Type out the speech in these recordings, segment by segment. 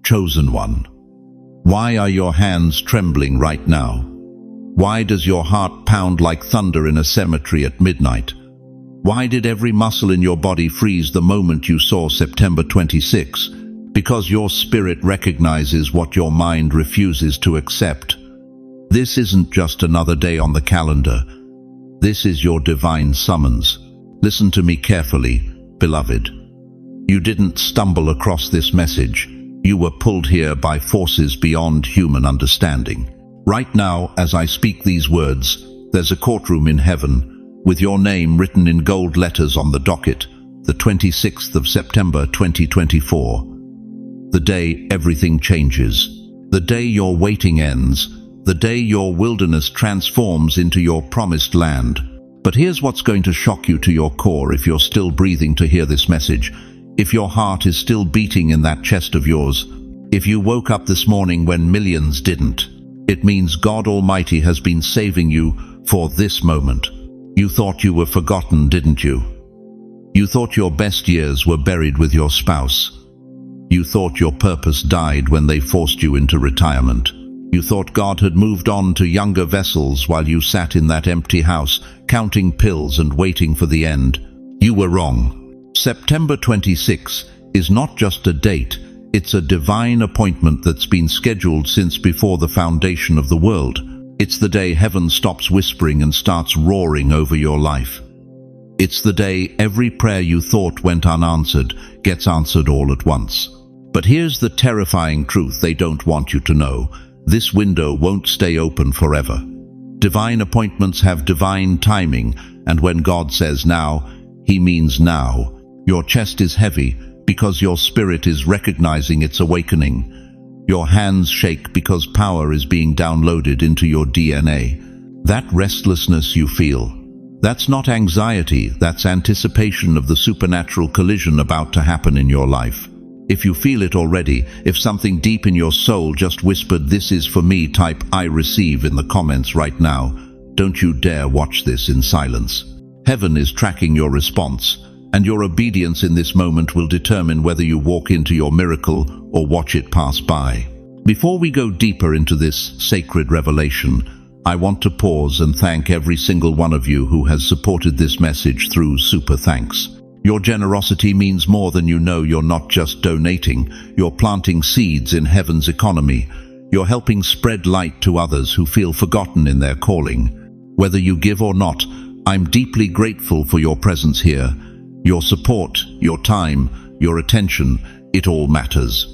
Chosen one. Why are your hands trembling right now? Why does your heart pound like thunder in a cemetery at midnight? Why did every muscle in your body freeze the moment you saw September 26? Because your spirit recognizes what your mind refuses to accept. This isn't just another day on the calendar. This is your divine summons. Listen to me carefully, beloved. You didn't stumble across this message. You were pulled here by forces beyond human understanding. Right now, as I speak these words, there's a courtroom in heaven, with your name written in gold letters on the docket, the 26th of September 2024. The day everything changes. The day your waiting ends. The day your wilderness transforms into your promised land. But here's what's going to shock you to your core if you're still breathing to hear this message. If your heart is still beating in that chest of yours, if you woke up this morning when millions didn't, it means God Almighty has been saving you for this moment. You thought you were forgotten, didn't you? You thought your best years were buried with your spouse. You thought your purpose died when they forced you into retirement. You thought God had moved on to younger vessels while you sat in that empty house, counting pills and waiting for the end. You were wrong. September 26 is not just a date, it's a divine appointment that's been scheduled since before the foundation of the world. It's the day heaven stops whispering and starts roaring over your life. It's the day every prayer you thought went unanswered gets answered all at once. But here's the terrifying truth they don't want you to know. This window won't stay open forever. Divine appointments have divine timing, and when God says now, He means now. Your chest is heavy because your spirit is recognizing its awakening. Your hands shake because power is being downloaded into your DNA. That restlessness you feel, that's not anxiety, that's anticipation of the supernatural collision about to happen in your life. If you feel it already, if something deep in your soul just whispered, "This is for me," type "I receive" in the comments right now. Don't you dare watch this in silence. Heaven is tracking your response, and your obedience in this moment will determine whether you walk into your miracle or watch it pass by. Before we go deeper into this sacred revelation, I want to pause and thank every single one of you who has supported this message through Super Thanks. Your generosity means more than you know. You're not just donating, you're planting seeds in heaven's economy. You're helping spread light to others who feel forgotten in their calling. Whether you give or not, I'm deeply grateful for your presence here. Your support, your time, your attention, it all matters.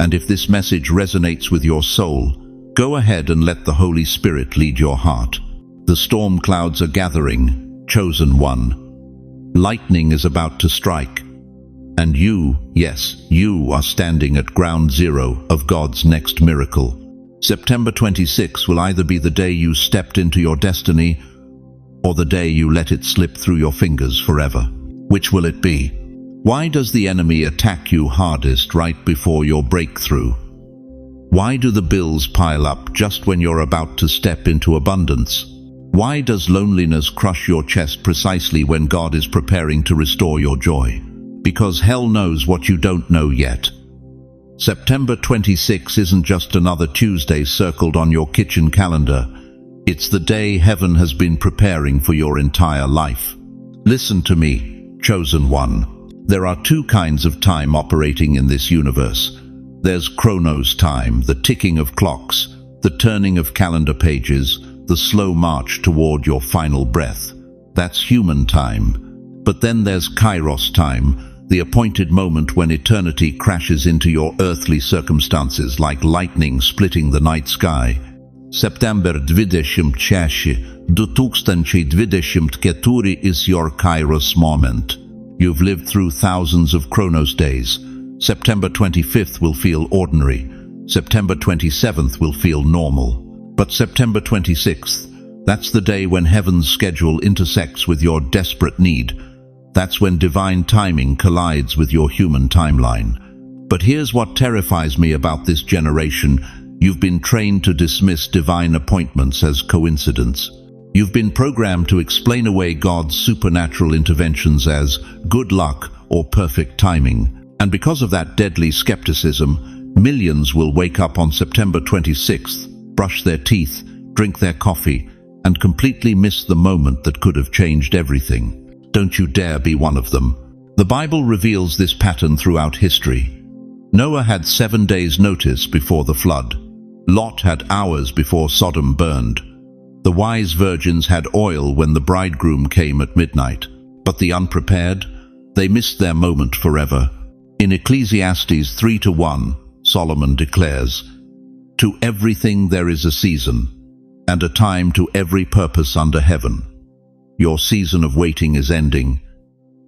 And if this message resonates with your soul, go ahead and let the Holy Spirit lead your heart. The storm clouds are gathering, chosen one. Lightning is about to strike. And you, yes, you are standing at ground zero of God's next miracle. September 26 will either be the day you stepped into your destiny or the day you let it slip through your fingers forever. Which will it be? Why does the enemy attack you hardest right before your breakthrough? Why do the bills pile up just when you're about to step into abundance? Why does loneliness crush your chest precisely when God is preparing to restore your joy? Because hell knows what you don't know yet. September 26 isn't just another Tuesday circled on your kitchen calendar. It's the day heaven has been preparing for your entire life. Listen to me, chosen one. There are two kinds of time operating in this universe. There's Chronos time, the ticking of clocks, the turning of calendar pages, the slow march toward your final breath. That's human time. But then there's Kairos time, the appointed moment when eternity crashes into your earthly circumstances like lightning splitting the night sky. September 24, 2024 is your Kairos moment. You've lived through thousands of Chronos days. September 25th will feel ordinary. September 27th will feel normal. But September 26th, that's the day when heaven's schedule intersects with your desperate need. That's when divine timing collides with your human timeline. But here's what terrifies me about this generation. You've been trained to dismiss divine appointments as coincidence. You've been programmed to explain away God's supernatural interventions as good luck or perfect timing. And because of that deadly skepticism, Millions will wake up on September 26th, brush their teeth, drink their coffee, and completely miss the moment that could have changed everything. Don't you dare be one of them. The Bible reveals this pattern throughout history. Noah had 7 days' notice before the flood. Lot had hours before Sodom burned. The wise virgins had oil when the bridegroom came at midnight. But the unprepared, they missed their moment forever. In Ecclesiastes 3:1, Solomon declares, "To everything there is a season, and a time to every purpose under heaven." Your season of waiting is ending.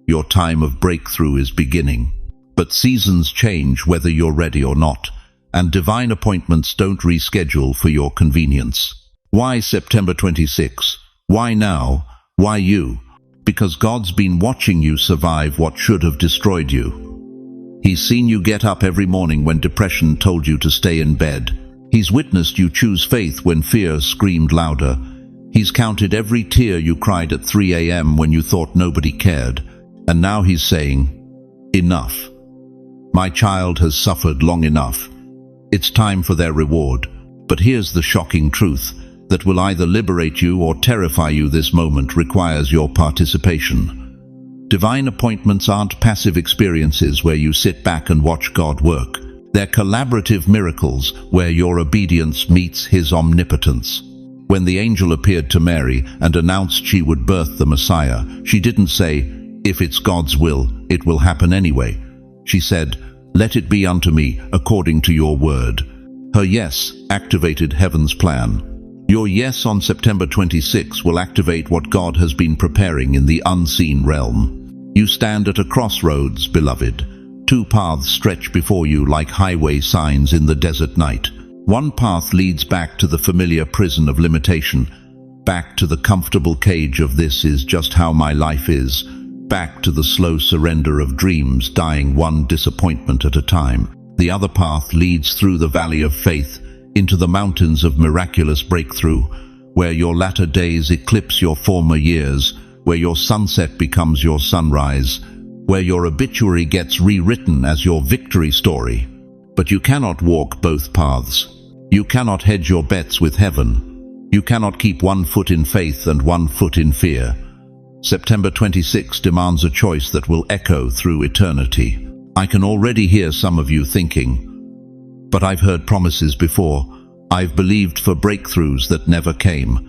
Your time of breakthrough is beginning. But seasons change whether you're ready or not, and divine appointments don't reschedule for your convenience. Why September 26? Why now? Why you? Because God's been watching you survive what should have destroyed you. He's seen you get up every morning when depression told you to stay in bed. He's witnessed you choose faith when fear screamed louder. He's counted every tear you cried at 3 a.m. when you thought nobody cared. And now he's saying, "Enough. My child has suffered long enough. It's time for their reward." But here's the shocking truth that will either liberate you or terrify you. This moment requires your participation. Divine appointments aren't passive experiences where you sit back and watch God work. They're collaborative miracles where your obedience meets His omnipotence. When the angel appeared to Mary and announced she would birth the Messiah, she didn't say, "If it's God's will, it will happen anyway." She said, "Let it be unto me according to your word." Her yes activated heaven's plan. Your yes on September 26 will activate what God has been preparing in the unseen realm. You stand at a crossroads, beloved. Two paths stretch before you like highway signs in the desert night. One path leads back to the familiar prison of limitation, back to the comfortable cage of "this is just how my life is," back to the slow surrender of dreams dying one disappointment at a time. The other path leads through the valley of faith, into the mountains of miraculous breakthrough, where your latter days eclipse your former years, where your sunset becomes your sunrise, where your obituary gets rewritten as your victory story. But you cannot walk both paths. You cannot hedge your bets with heaven. You cannot keep one foot in faith and one foot in fear. September 26 demands a choice that will echo through eternity. I can already hear some of you thinking, "But I've heard promises before. I've believed for breakthroughs that never came.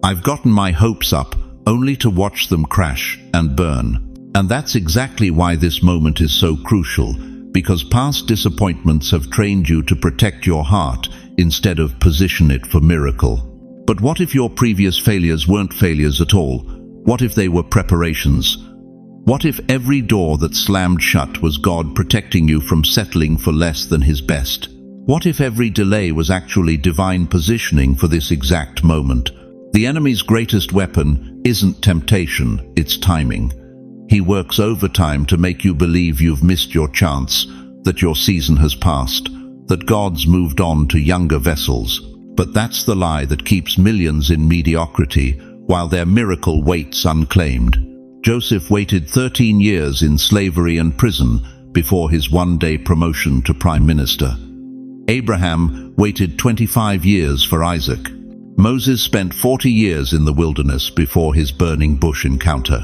I've gotten my hopes up only to watch them crash and burn." And that's exactly why this moment is so crucial, because past disappointments have trained you to protect your heart instead of position it for miracle. But what if your previous failures weren't failures at all? What if they were preparations? What if every door that slammed shut was God protecting you from settling for less than His best? What if every delay was actually divine positioning for this exact moment? The enemy's greatest weapon isn't temptation, it's timing. He works overtime to make you believe you've missed your chance, that your season has passed, that God's moved on to younger vessels. But that's the lie that keeps millions in mediocrity while their miracle waits unclaimed. Joseph waited 13 years in slavery and prison before his one-day promotion to prime minister. Abraham waited 25 years for Isaac. Moses spent 40 years in the wilderness before his burning bush encounter.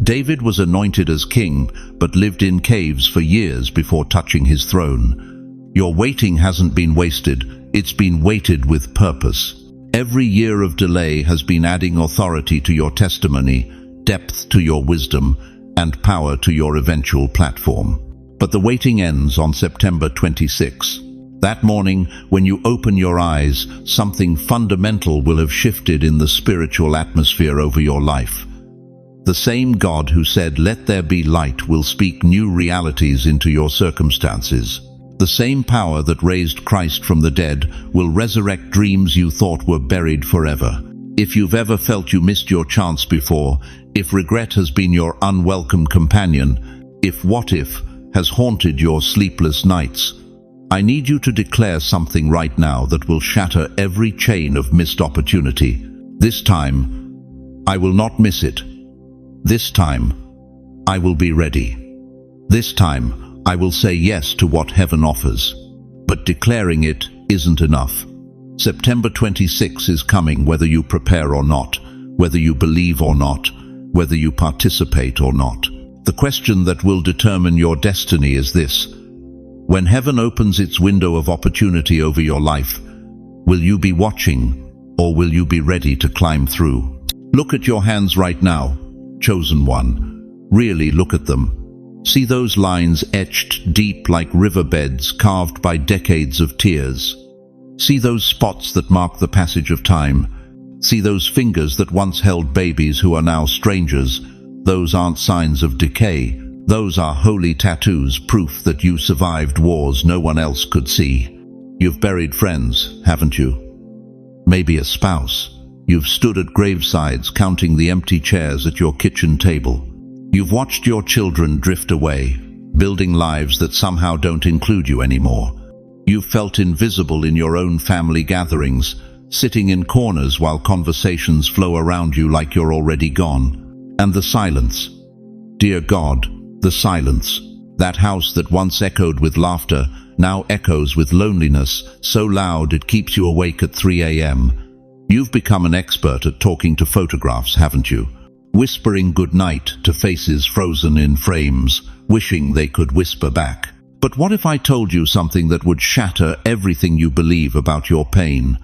David was anointed as king, but lived in caves for years before touching his throne. Your waiting hasn't been wasted, it's been weighted with purpose. Every year of delay has been adding authority to your testimony, depth to your wisdom, and power to your eventual platform. But the waiting ends on September 26. That morning, when you open your eyes, something fundamental will have shifted in the spiritual atmosphere over your life. The same God who said, "Let there be light," will speak new realities into your circumstances. The same power that raised Christ from the dead will resurrect dreams you thought were buried forever. If you've ever felt you missed your chance before, if regret has been your unwelcome companion, if what if has haunted your sleepless nights, I need you to declare something right now that will shatter every chain of missed opportunity. This time, I will not miss it. This time, I will be ready. This time, I will say yes to what heaven offers. But declaring it isn't enough. September 26 is coming whether you prepare or not, whether you believe or not, whether you participate or not. The question that will determine your destiny is this: when heaven opens its window of opportunity over your life, will you be watching, or will you be ready to climb through? Look at your hands right now, chosen one. Really look at them. See those lines etched deep like riverbeds carved by decades of tears. See those spots that mark the passage of time. See those fingers that once held babies who are now strangers. Those aren't signs of decay. Those are holy tattoos, proof that you survived wars no one else could see. You've buried friends, haven't you? Maybe a spouse. You've stood at gravesides counting the empty chairs at your kitchen table. You've watched your children drift away, building lives that somehow don't include you anymore. You've felt invisible in your own family gatherings, sitting in corners while conversations flow around you like you're already gone. And the silence. Dear God, the silence. That house that once echoed with laughter now echoes with loneliness, so loud it keeps you awake at 3 a.m. You've become an expert at talking to photographs, haven't you? Whispering goodnight to faces frozen in frames, wishing they could whisper back. But what if I told you something that would shatter everything you believe about your pain?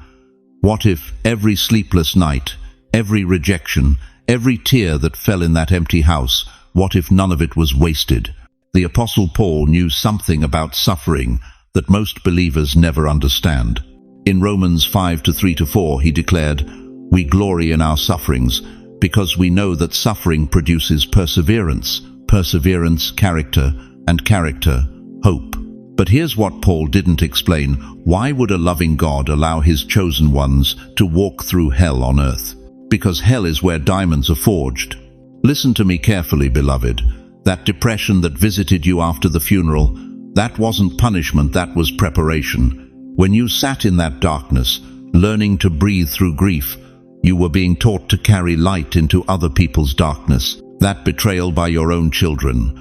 What if every sleepless night, every rejection, every tear that fell in that empty house, what if none of it was wasted? The Apostle Paul knew something about suffering that most believers never understand. In Romans 5:3-4, he declared, "We glory in our sufferings, because we know that suffering produces perseverance, perseverance, character, and character, hope." But here's what Paul didn't explain. Why would a loving God allow his chosen ones to walk through hell on earth? Because hell is where diamonds are forged. Listen to me carefully, beloved. That depression that visited you after the funeral, that wasn't punishment, that was preparation. When you sat in that darkness, learning to breathe through grief, you were being taught to carry light into other people's darkness. That betrayal by your own children,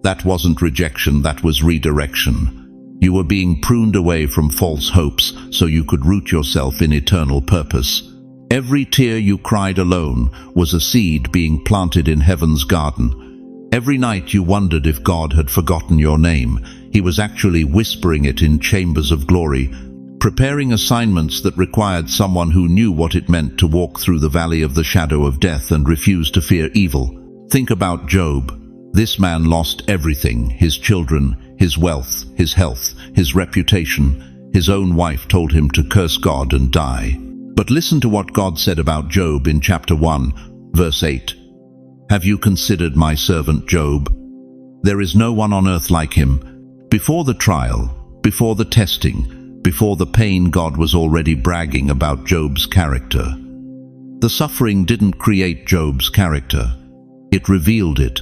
that wasn't rejection, that was redirection. You were being pruned away from false hopes so you could root yourself in eternal purpose. Every tear you cried alone was a seed being planted in heaven's garden. Every night you wondered if God had forgotten your name. He was actually whispering it in chambers of glory, preparing assignments that required someone who knew what it meant to walk through the valley of the shadow of death and refuse to fear evil. Think about Job. This man lost everything: his children, his wealth, his health, his reputation. His own wife told him to curse God and die. But listen to what God said about Job in chapter 1, verse 8. "Have you considered my servant Job? There is no one on earth like him." Before the trial, before the testing, before the pain, God was already bragging about Job's character. The suffering didn't create Job's character. It revealed it.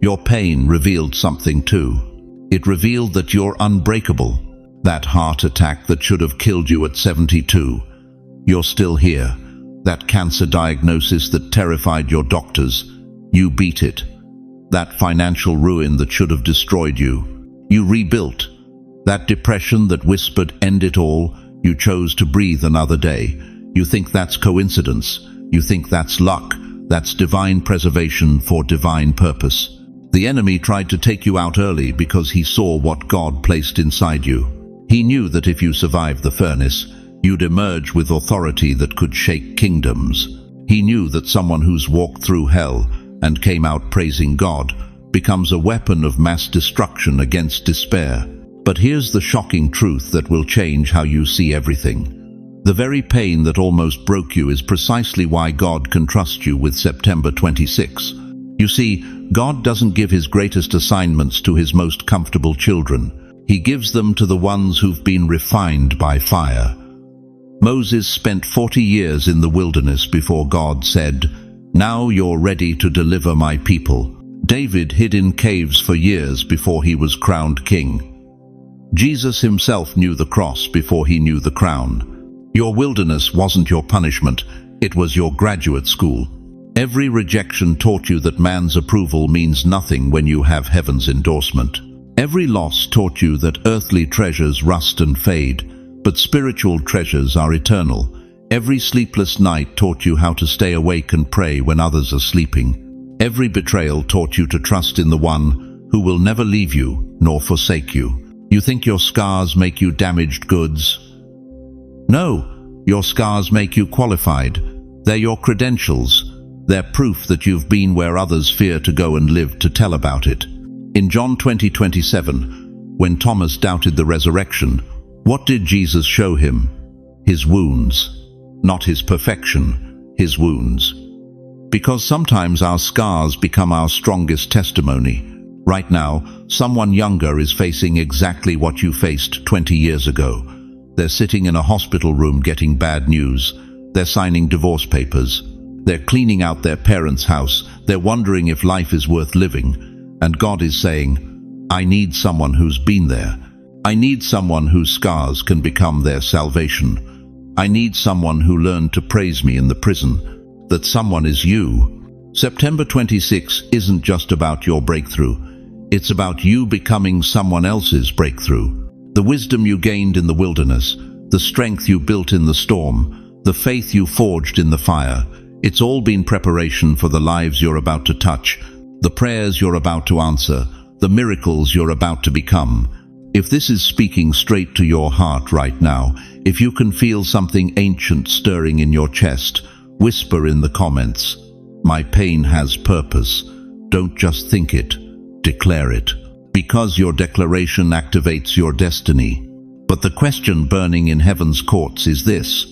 Your pain revealed something too. It revealed that you're unbreakable. That heart attack that should have killed you at 72. You're still here. That cancer diagnosis that terrified your doctors. You beat it. That financial ruin that should have destroyed you. You rebuilt. That depression that whispered, "End it all," you chose to breathe another day. You think that's coincidence. You think that's luck. That's divine preservation for divine purpose. The enemy tried to take you out early because he saw what God placed inside you. He knew that if you survived the furnace, you'd emerge with authority that could shake kingdoms. He knew that someone who's walked through hell and came out praising God becomes a weapon of mass destruction against despair. But here's the shocking truth that will change how you see everything. The very pain that almost broke you is precisely why God can trust you with September 26. You see, God doesn't give his greatest assignments to his most comfortable children. He gives them to the ones who've been refined by fire. Moses spent 40 years in the wilderness before God said, "Now you're ready to deliver my people." David hid in caves for years before he was crowned king. Jesus himself knew the cross before he knew the crown. Your wilderness wasn't your punishment, it was your graduate school. Every rejection taught you that man's approval means nothing when you have heaven's endorsement. Every loss taught you that earthly treasures rust and fade, but spiritual treasures are eternal. Every sleepless night taught you how to stay awake and pray when others are sleeping. Every betrayal taught you to trust in the one who will never leave you nor forsake you. You think your scars make you damaged goods? No, your scars make you qualified. They're your credentials. They're proof that you've been where others fear to go and live to tell about it. In John 20:27, when Thomas doubted the resurrection, what did Jesus show him? His wounds. Not his perfection, his wounds. Because sometimes our scars become our strongest testimony. Right now, someone younger is facing exactly what you faced 20 years ago. They're sitting in a hospital room getting bad news. They're signing divorce papers. They're cleaning out their parents' house. They're wondering if life is worth living. And God is saying, I need someone who's been there. I need someone whose scars can become their salvation. I need someone who learned to praise me in the prison. That someone is you. September 26 isn't just about your breakthrough. It's about you becoming someone else's breakthrough. The wisdom you gained in the wilderness, the strength you built in the storm, the faith you forged in the fire, it's all been preparation for the lives you're about to touch, the prayers you're about to answer, the miracles you're about to become. If this is speaking straight to your heart right now, if you can feel something ancient stirring in your chest, whisper in the comments, my pain has purpose. Don't just think it, declare it. Because your declaration activates your destiny. But the question burning in heaven's courts is this: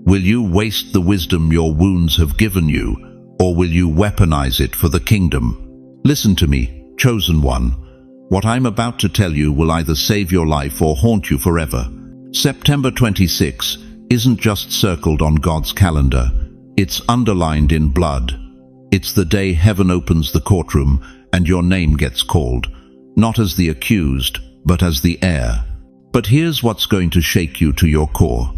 will you waste the wisdom your wounds have given you, or will you weaponize it for the kingdom? Listen to me, chosen one. What I'm about to tell you will either save your life or haunt you forever. September 26 isn't just circled on God's calendar. It's underlined in blood. It's the day heaven opens the courtroom and your name gets called. Not as the accused, but as the heir. But here's what's going to shake you to your core.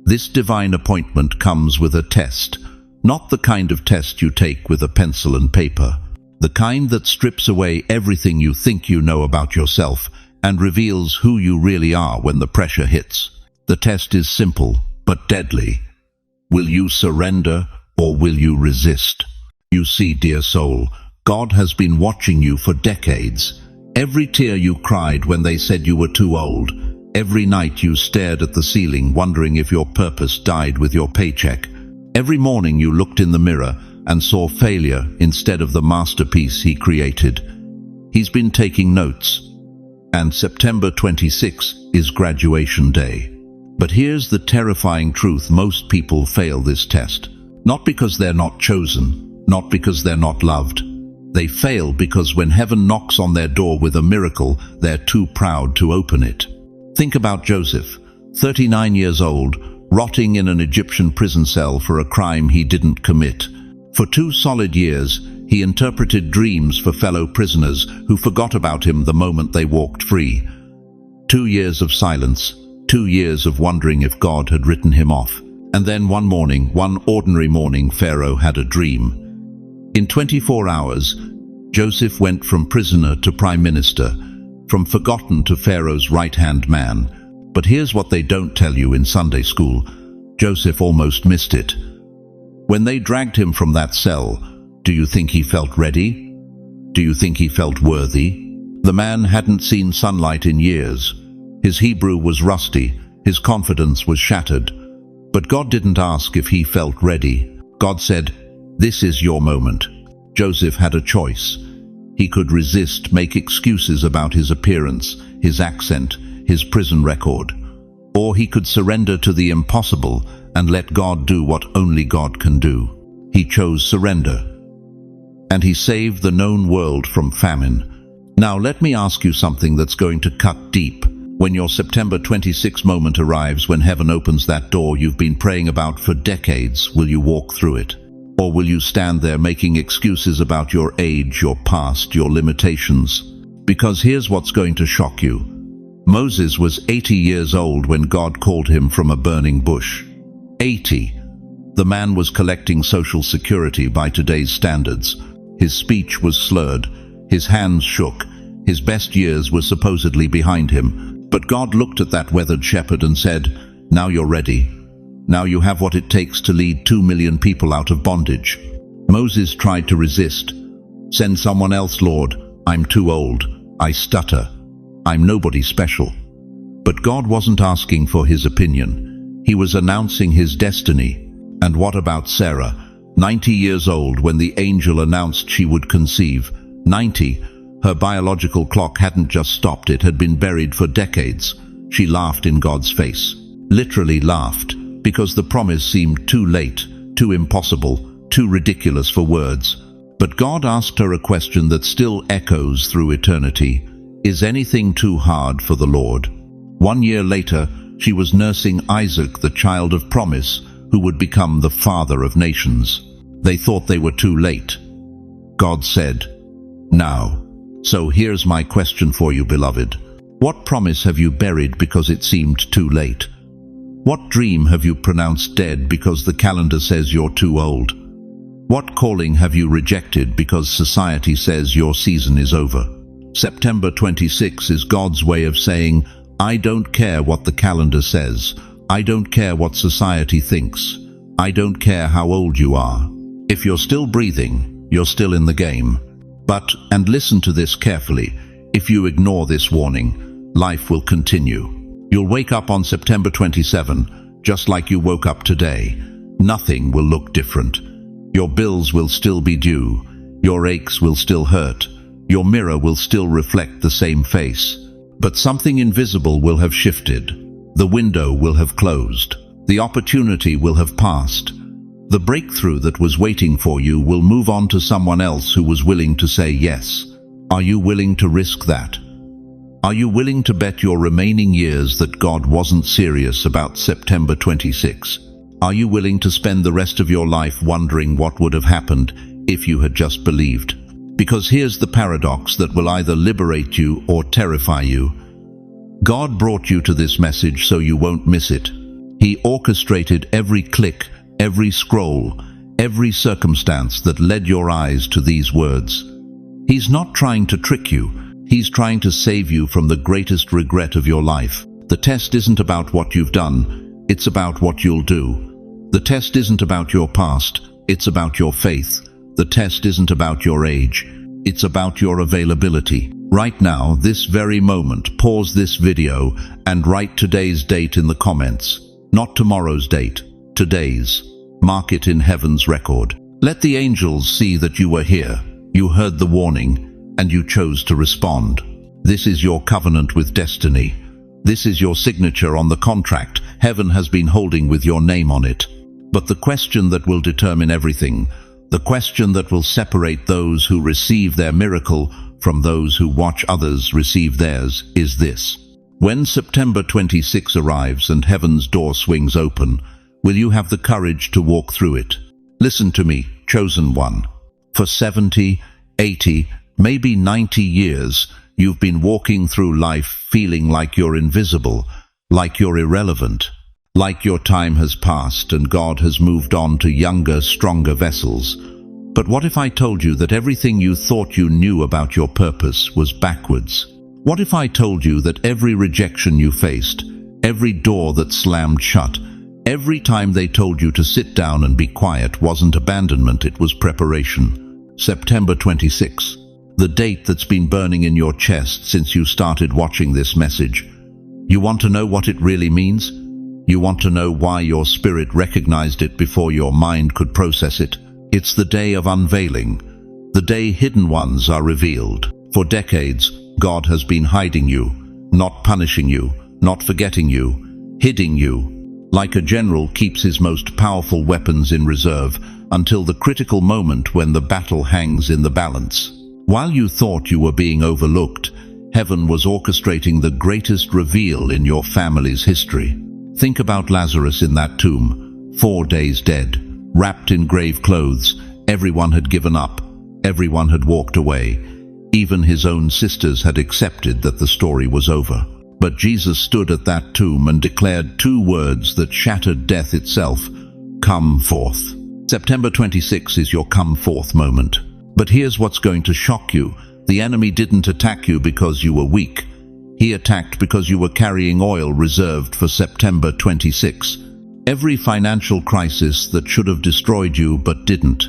This divine appointment comes with a test, not the kind of test you take with a pencil and paper, the kind that strips away everything you think you know about yourself and reveals who you really are when the pressure hits. The test is simple, but deadly. Will you surrender or will you resist? You see, dear soul, God has been watching you for decades. Every tear you cried when they said you were too old. Every night you stared at the ceiling wondering if your purpose died with your paycheck. Every morning you looked in the mirror and saw failure instead of the masterpiece he created. He's been taking notes. And September 26 is graduation day. But here's the terrifying truth: most people fail this test. Not because they're not chosen, not because they're not loved. They fail because when heaven knocks on their door with a miracle, they're too proud to open it. Think about Joseph, 39 years old, rotting in an Egyptian prison cell for a crime he didn't commit. For 2 solid years, he interpreted dreams for fellow prisoners who forgot about him the moment they walked free. 2 years of silence, 2 years of wondering if God had written him off. And then one morning, one ordinary morning, Pharaoh had a dream. In 24 hours, Joseph went from prisoner to prime minister, from forgotten to Pharaoh's right-hand man. But here's what they don't tell you in Sunday school: Joseph almost missed it. When they dragged him from that cell, do you think he felt ready? Do you think he felt worthy? The man hadn't seen sunlight in years. His Hebrew was rusty, his confidence was shattered. But God didn't ask if he felt ready. God said, "This is your moment." Joseph had a choice. He could resist, make excuses about his appearance, his accent, his prison record. Or he could surrender to the impossible and let God do what only God can do. He chose surrender. And he saved the known world from famine. Now let me ask you something that's going to cut deep. When your September 26 moment arrives, when heaven opens that door you've been praying about for decades, will you walk through it? Or will you stand there making excuses about your age, your past, your limitations? Because here's what's going to shock you. Moses was 80 years old when God called him from a burning bush. 80. The man was collecting Social Security by today's standards. His speech was slurred. His hands shook. His best years were supposedly behind him. But God looked at that weathered shepherd and said, "Now you're ready. Now you have what it takes to lead 2 million people out of bondage." Moses tried to resist. "Send someone else, Lord. I'm too old. I stutter. I'm nobody special." But God wasn't asking for his opinion. He was announcing his destiny. And what about Sarah, 90 years old when the angel announced she would conceive? 90. Her biological clock hadn't just stopped, it had been buried for decades. She laughed in God's face. Literally laughed, because the promise seemed too late, too impossible, too ridiculous for words. But God asked her a question that still echoes through eternity. Is anything too hard for the Lord? 1 year later, she was nursing Isaac, the child of promise, who would become the father of nations. They thought they were too late. God said, "Now." So here's my question for you, beloved. What promise have you buried because it seemed too late? What dream have you pronounced dead because the calendar says you're too old? What calling have you rejected because society says your season is over? September 26 is God's way of saying, I don't care what the calendar says. I don't care what society thinks. I don't care how old you are. If you're still breathing, you're still in the game. But, and listen to this carefully, if you ignore this warning, life will continue. You'll wake up on September 27, just like you woke up today. Nothing will look different. Your bills will still be due. Your aches will still hurt. Your mirror will still reflect the same face. But something invisible will have shifted. The window will have closed. The opportunity will have passed. The breakthrough that was waiting for you will move on to someone else who was willing to say yes. Are you willing to risk that? Are you willing to bet your remaining years that God wasn't serious about September 26? Are you willing to spend the rest of your life wondering what would have happened if you had just believed? Because here's the paradox that will either liberate you or terrify you. God brought you to this message so you won't miss it. He orchestrated every click, every scroll, every circumstance that led your eyes to these words. He's not trying to trick you. He's trying to save you from the greatest regret of your life. The test isn't about what you've done. It's about what you'll do. The test isn't about your past. It's about your faith. The test isn't about your age. It's about your availability. Right now, this very moment, pause this video and write today's date in the comments. Not tomorrow's date, today's. Mark it in heaven's record. Let the angels see that you were here. You heard the warning, and you chose to respond. This is your covenant with destiny. This is your signature on the contract heaven has been holding with your name on it. But the question that will determine everything, the question that will separate those who receive their miracle from those who watch others receive theirs, is this. When September 26 arrives and heaven's door swings open, will you have the courage to walk through it? Listen to me, chosen one. For 70, 80, maybe 90 years, you've been walking through life feeling like you're invisible, like you're irrelevant, like your time has passed and God has moved on to younger, stronger vessels. But what if I told you that everything you thought you knew about your purpose was backwards? What if I told you that every rejection you faced, every door that slammed shut, every time they told you to sit down and be quiet wasn't abandonment, it was preparation? September 26, the date that's been burning in your chest since you started watching this message. You want to know what it really means? You want to know why your spirit recognized it before your mind could process it? It's the day of unveiling, the day hidden ones are revealed. For decades, God has been hiding you, not punishing you, not forgetting you, hiding you, like a general keeps his most powerful weapons in reserve until the critical moment when the battle hangs in the balance. While you thought you were being overlooked, heaven was orchestrating the greatest reveal in your family's history. Think about Lazarus in that tomb, 4 days dead. Wrapped in grave clothes, everyone had given up, everyone had walked away. Even his own sisters had accepted that the story was over. But Jesus stood at that tomb and declared 2 words that shattered death itself: come forth. September 26 is your come forth moment. But here's what's going to shock you. The enemy didn't attack you because you were weak. He attacked because you were carrying oil reserved for September 26. Every financial crisis that should have destroyed you but didn't.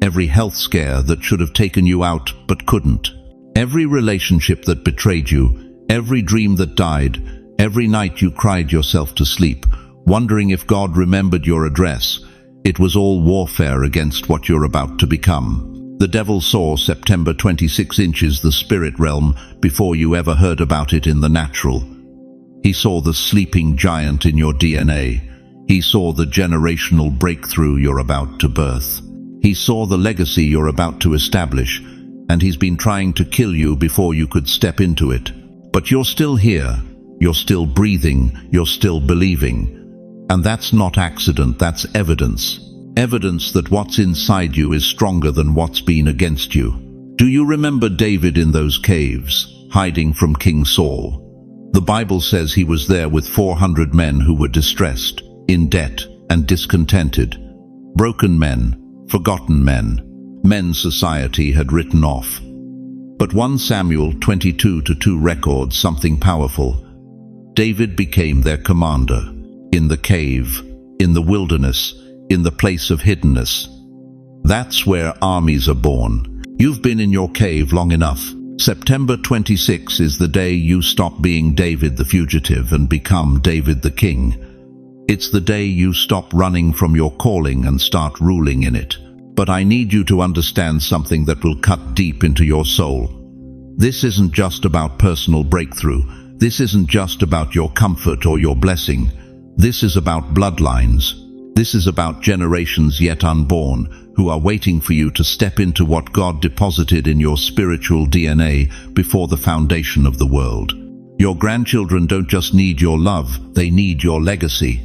Every health scare that should have taken you out but couldn't. Every relationship that betrayed you. Every dream that died. Every night you cried yourself to sleep, wondering if God remembered your address. It was all warfare against what you're about to become. The devil saw September 26 inches the spirit realm before you ever heard about it in the natural. He saw the sleeping giant in your DNA. He saw the generational breakthrough you're about to birth. He saw the legacy you're about to establish, and he's been trying to kill you before you could step into it. But you're still here. You're still breathing. You're still believing. And that's not accident, that's evidence. Evidence that what's inside you is stronger than what's been against you. Do you remember David in those caves, hiding from King Saul? The Bible says he was there with 400 men who were distressed, in debt, and discontented. Broken men, forgotten men, men society had written off. But 1 Samuel 22:2 records something powerful. David became their commander, in the cave, in the wilderness, in the place of hiddenness. That's where armies are born. You've been in your cave long enough. September 26 is the day you stop being David the fugitive and become David the king. It's the day you stop running from your calling and start ruling in it. But I need you to understand something that will cut deep into your soul. This isn't just about personal breakthrough. This isn't just about your comfort or your blessing. This is about bloodlines. This is about generations yet unborn who are waiting for you to step into what God deposited in your spiritual DNA before the foundation of the world. Your grandchildren don't just need your love, they need your legacy.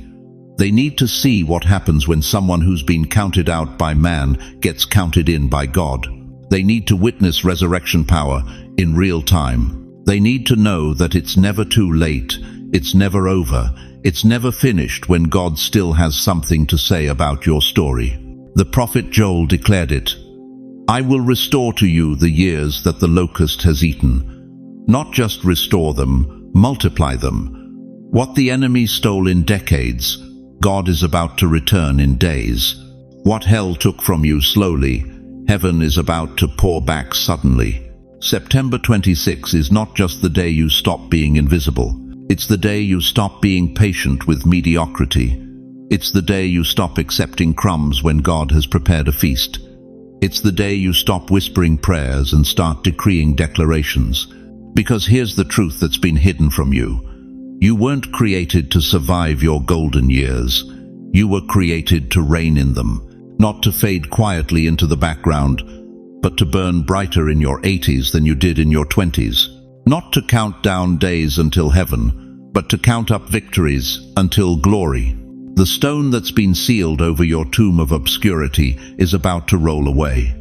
They need to see what happens when someone who's been counted out by man gets counted in by God. They need to witness resurrection power in real time. They need to know that it's never too late, it's never over, it's never finished when God still has something to say about your story. The prophet Joel declared it. I will restore to you the years that the locust has eaten. Not just restore them, multiply them. What the enemy stole in decades, God is about to return in days. What hell took from you slowly, heaven is about to pour back suddenly. September 26 is not just the day you stop being invisible. It's the day you stop being patient with mediocrity. It's the day you stop accepting crumbs when God has prepared a feast. It's the day you stop whispering prayers and start decreeing declarations. Because here's the truth that's been hidden from you. You weren't created to survive your golden years. You were created to reign in them, not to fade quietly into the background, but to burn brighter in your 80s than you did in your 20s. Not to count down days until heaven, but to count up victories until glory. The stone that's been sealed over your tomb of obscurity is about to roll away.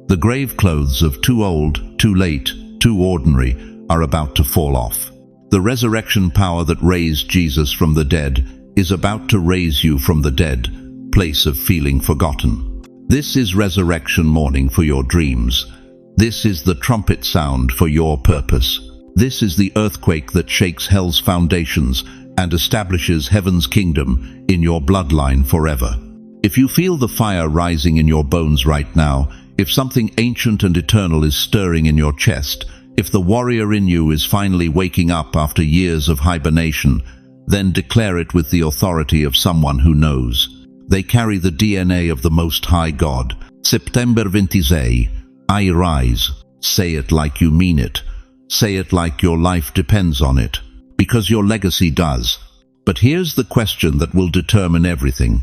The grave clothes of too old, too late, too ordinary are about to fall off. The resurrection power that raised Jesus from the dead is about to raise you from the dead place of feeling forgotten. This is resurrection morning for your dreams. This is the trumpet sound for your purpose. This is the earthquake that shakes hell's foundations and establishes heaven's kingdom in your bloodline forever. If you feel the fire rising in your bones right now, if something ancient and eternal is stirring in your chest, if the warrior in you is finally waking up after years of hibernation, then declare it with the authority of someone who knows. They carry the DNA of the Most High God. September 26, I rise. Say it like you mean it. Say it like your life depends on it. Because your legacy does. But here's the question that will determine everything.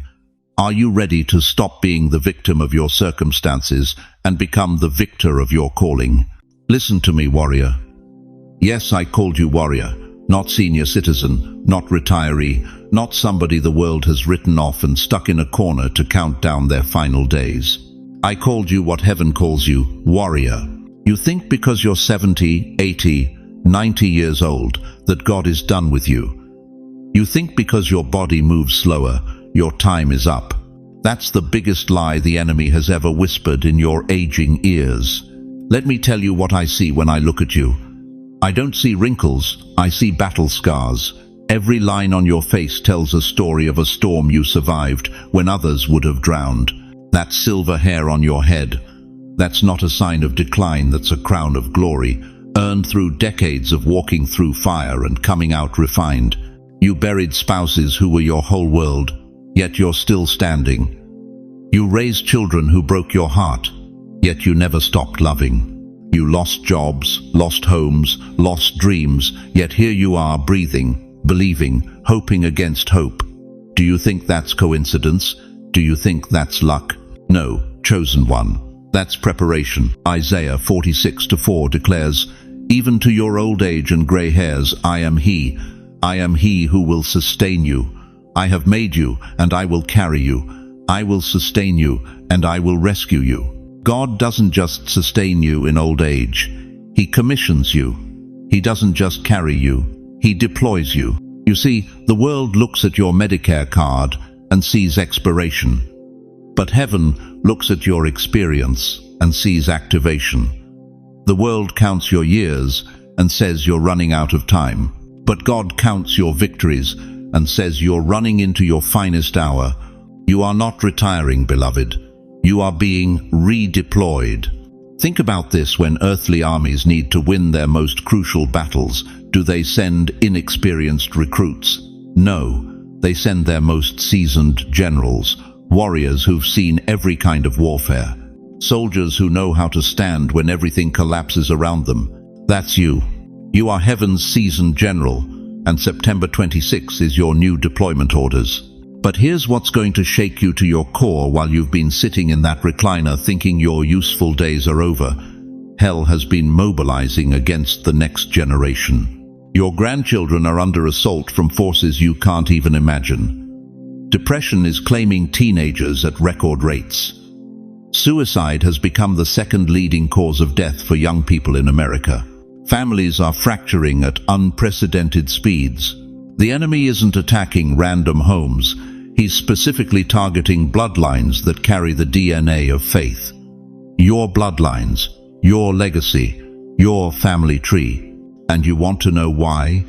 Are you ready to stop being the victim of your circumstances and become the victor of your calling? Listen to me, warrior. Yes, I called you warrior, not senior citizen, not retiree, not somebody the world has written off and stuck in a corner to count down their final days. I called you what heaven calls you, warrior. You think because you're 70, 80, 90 years old that God is done with you. You think because your body moves slower, your time is up. That's the biggest lie the enemy has ever whispered in your aging ears. Let me tell you what I see when I look at you. I don't see wrinkles, I see battle scars. Every line on your face tells a story of a storm you survived when others would have drowned. That silver hair on your head, that's not a sign of decline, that's a crown of glory, earned through decades of walking through fire and coming out refined. You buried spouses who were your whole world, yet you're still standing. You raised children who broke your heart, yet you never stopped loving. You lost jobs, lost homes, lost dreams, yet here you are breathing, believing, hoping against hope. Do you think that's coincidence? Do you think that's luck? No, chosen one. That's preparation. Isaiah 46:4 declares, "Even to your old age and grey hairs, I am He. I am He who will sustain you. I have made you, and I will carry you. I will sustain you, and I will rescue you." God doesn't just sustain you in old age. He commissions you. He doesn't just carry you. He deploys you. You see, the world looks at your Medicare card and sees expiration. But heaven looks at your experience and sees activation. The world counts your years and says you're running out of time. But God counts your victories and says you're running into your finest hour. You are not retiring, beloved. You are being redeployed. Think about this: when earthly armies need to win their most crucial battles, do they send inexperienced recruits? No, they send their most seasoned generals, warriors who've seen every kind of warfare, soldiers who know how to stand when everything collapses around them. That's you. You are heaven's seasoned general, and September 26 is your new deployment orders. But here's what's going to shake you to your core while you've been sitting in that recliner thinking your useful days are over. Hell has been mobilizing against the next generation. Your grandchildren are under assault from forces you can't even imagine. Depression is claiming teenagers at record rates. Suicide has become the second leading cause of death for young people in America. Families are fracturing at unprecedented speeds. The enemy isn't attacking random homes. He's specifically targeting bloodlines that carry the DNA of faith. Your bloodlines, your legacy, your family tree. And you want to know why?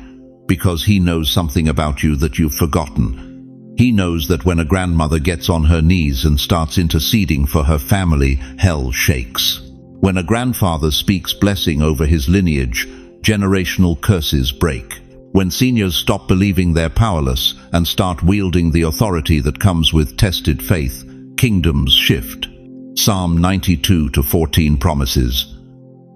Because he knows something about you that you've forgotten. He knows that when a grandmother gets on her knees and starts interceding for her family, hell shakes. When a grandfather speaks blessing over his lineage, generational curses break. When seniors stop believing they're powerless and start wielding the authority that comes with tested faith, kingdoms shift. Psalm 92:14 promises,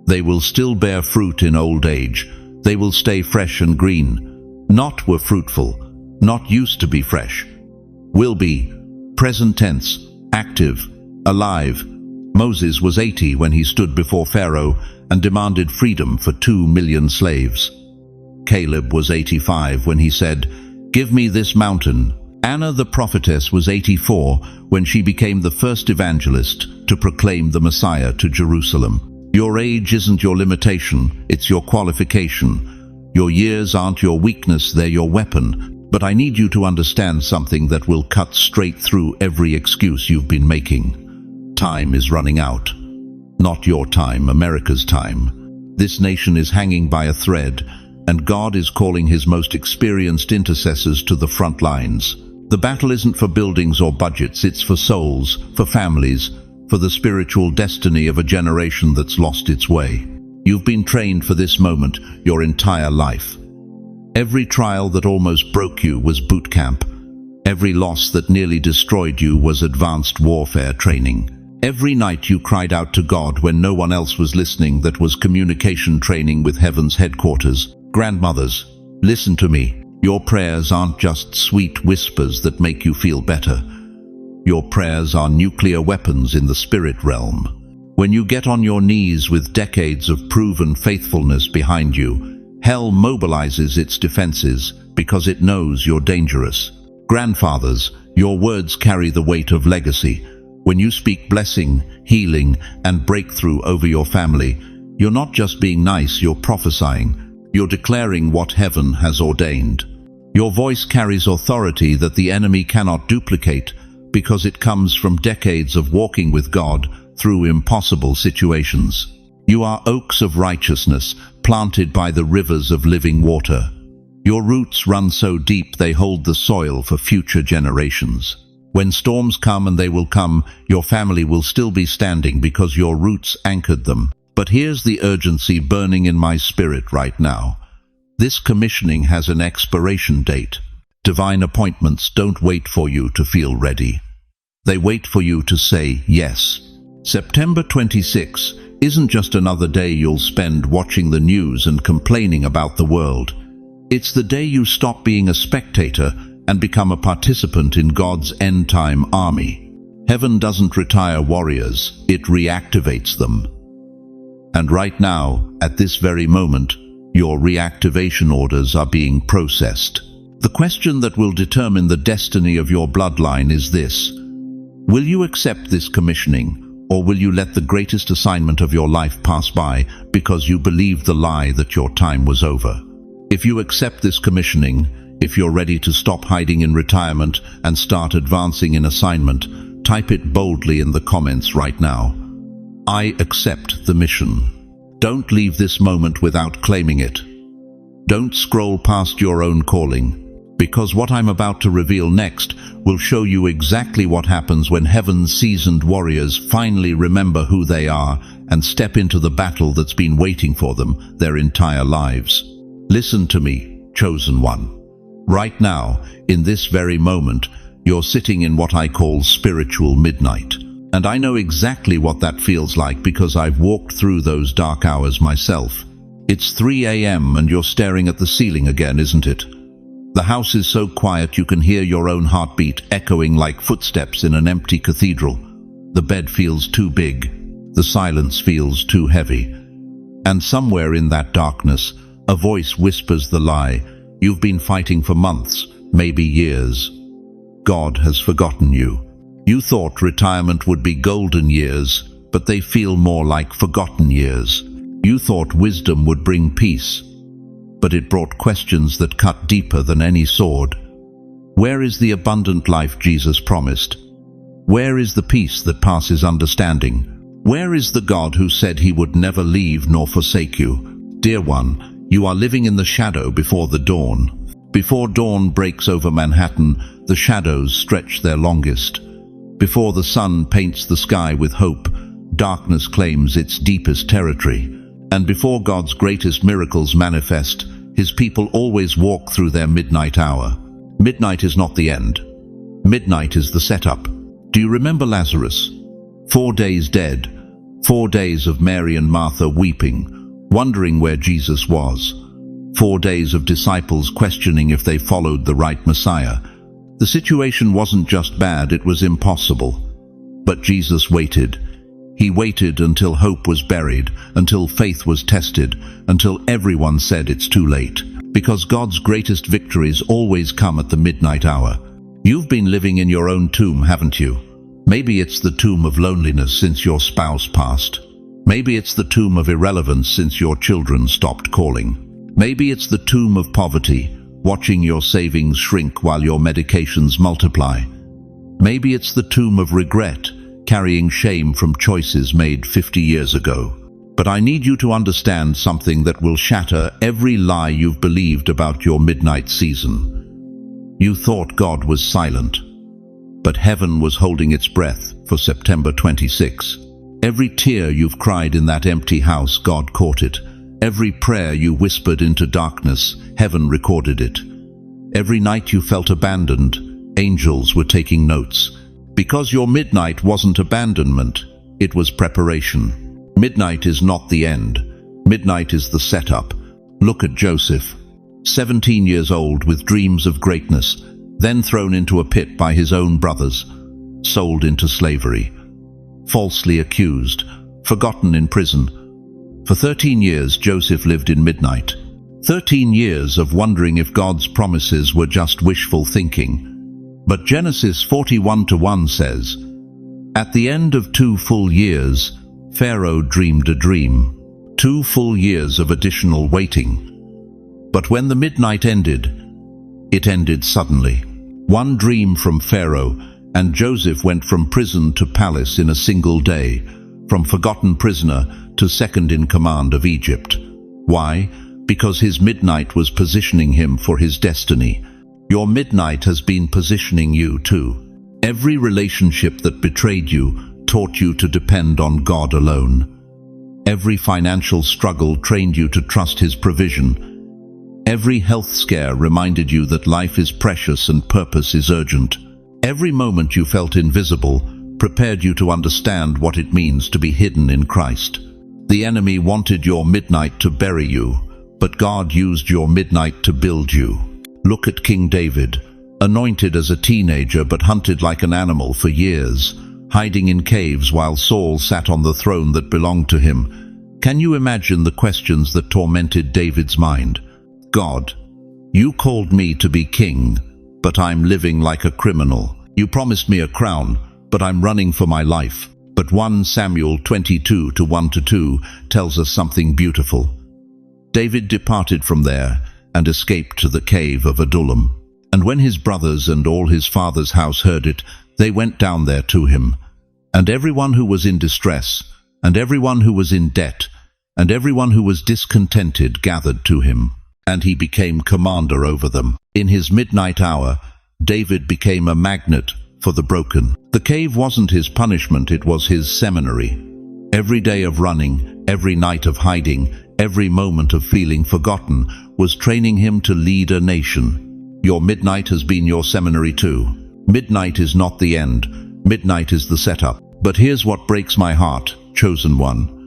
"They will still bear fruit in old age. They will stay fresh and green. Not were fruitful, not used to be fresh. Will be, present tense, active, alive." Moses was 80 when he stood before Pharaoh and demanded freedom for 2 million slaves. Caleb was 85 when he said, "Give me this mountain." Anna the prophetess was 84 when she became the first evangelist to proclaim the Messiah to Jerusalem. Your age isn't your limitation, it's your qualification. Your years aren't your weakness, they're your weapon. But I need you to understand something that will cut straight through every excuse you've been making. Time is running out. Not your time, America's time. This nation is hanging by a thread, and God is calling his most experienced intercessors to the front lines. The battle isn't for buildings or budgets, it's for souls, for families, for the spiritual destiny of a generation that's lost its way. You've been trained for this moment your entire life. Every trial that almost broke you was boot camp. Every loss that nearly destroyed you was advanced warfare training. Every night you cried out to God when no one else was listening, that was communication training with heaven's headquarters. Grandmothers, listen to me. Your prayers aren't just sweet whispers that make you feel better. Your prayers are nuclear weapons in the spirit realm. When you get on your knees with decades of proven faithfulness behind you, hell mobilizes its defenses because it knows you're dangerous. Grandfathers, your words carry the weight of legacy. When you speak blessing, healing, and breakthrough over your family, you're not just being nice, you're prophesying. You're declaring what heaven has ordained. Your voice carries authority that the enemy cannot duplicate because it comes from decades of walking with God through impossible situations. You are oaks of righteousness, planted by the rivers of living water. Your roots run so deep they hold the soil for future generations. When storms come, and they will come, your family will still be standing because your roots anchored them. But here's the urgency burning in my spirit right now. This commissioning has an expiration date. Divine appointments don't wait for you to feel ready. They wait for you to say yes. September 26 isn't just another day you'll spend watching the news and complaining about the world. It's the day you stop being a spectator and become a participant in God's end-time army. Heaven doesn't retire warriors, it reactivates them. And right now, at this very moment, your reactivation orders are being processed. The question that will determine the destiny of your bloodline is this: will you accept this commissioning, or will you let the greatest assignment of your life pass by because you believed the lie that your time was over? If you accept this commissioning, if you're ready to stop hiding in retirement and start advancing in assignment, type it boldly in the comments right now. I accept the mission. Don't leave this moment without claiming it. Don't scroll past your own calling, because what I'm about to reveal next will show you exactly what happens when heaven's seasoned warriors finally remember who they are and step into the battle that's been waiting for them their entire lives. Listen to me, chosen one. Right now, in this very moment, you're sitting in what I call spiritual midnight. And I know exactly what that feels like because I've walked through those dark hours myself. It's 3 a.m. and you're staring at the ceiling again, isn't it? The house is so quiet you can hear your own heartbeat echoing like footsteps in an empty cathedral. The bed feels too big. The silence feels too heavy. And somewhere in that darkness, a voice whispers the lie you've been fighting for months, maybe years. God has forgotten you. You thought retirement would be golden years, but they feel more like forgotten years. You thought wisdom would bring peace, but it brought questions that cut deeper than any sword. Where is the abundant life Jesus promised? Where is the peace that passes understanding? Where is the God who said he would never leave nor forsake you? Dear one, you are living in the shadow before the dawn. Before dawn breaks over Manhattan, the shadows stretch their longest. Before the sun paints the sky with hope, darkness claims its deepest territory. And before God's greatest miracles manifest, his people always walk through their midnight hour. Midnight is not the end. Midnight is the setup. Do you remember Lazarus? 4 days dead, 4 days of Mary and Martha weeping, wondering where Jesus was. 4 days of disciples questioning if they followed the right Messiah. The situation wasn't just bad, it was impossible. But Jesus waited. He waited until hope was buried, until faith was tested, until everyone said it's too late. Because God's greatest victories always come at the midnight hour. You've been living in your own tomb, haven't you? Maybe it's the tomb of loneliness since your spouse passed. Maybe it's the tomb of irrelevance since your children stopped calling. Maybe it's the tomb of poverty, watching your savings shrink while your medications multiply. Maybe it's the tomb of regret, carrying shame from choices made 50 years ago. But I need you to understand something that will shatter every lie you've believed about your midnight season. You thought God was silent, but heaven was holding its breath for September 26. Every tear you've cried in that empty house, God caught it. Every prayer you whispered into darkness, heaven recorded it. Every night you felt abandoned, angels were taking notes. Because your midnight wasn't abandonment, it was preparation. Midnight is not the end. Midnight is the setup. Look at Joseph, 17 years old with dreams of greatness, then thrown into a pit by his own brothers, sold into slavery, falsely accused, forgotten in prison. For 13 years, Joseph lived in midnight. 13 years of wondering if God's promises were just wishful thinking. But Genesis 41:1 says, "At the end of 2 full years, Pharaoh dreamed a dream." 2 full years of additional waiting. But when the midnight ended, it ended suddenly. One dream from Pharaoh, and Joseph went from prison to palace in a single day, from forgotten prisoner to second in command of Egypt. Why? Because his midnight was positioning him for his destiny. Your midnight has been positioning you too. Every relationship that betrayed you taught you to depend on God alone. Every financial struggle trained you to trust His provision. Every health scare reminded you that life is precious and purpose is urgent. Every moment you felt invisible prepared you to understand what it means to be hidden in Christ. The enemy wanted your midnight to bury you, but God used your midnight to build you. Look at King David, anointed as a teenager but hunted like an animal for years, hiding in caves while Saul sat on the throne that belonged to him. Can you imagine the questions that tormented David's mind? God, you called me to be king, but I'm living like a criminal. You promised me a crown, but I'm running for my life. But 1 Samuel 22:1-2 tells us something beautiful. David departed from there and escaped to the cave of Adullam. And when his brothers and all his father's house heard it, they went down there to him. And everyone who was in distress, and everyone who was in debt, and everyone who was discontented gathered to him. And he became commander over them. In his midnight hour, David became a magnet for the broken. The cave wasn't his punishment, it was his seminary. Every day of running, every night of hiding, every moment of feeling forgotten was training him to lead a nation. Your midnight has been your seminary too. Midnight is not the end. Midnight is the setup. But here's what breaks my heart, chosen one.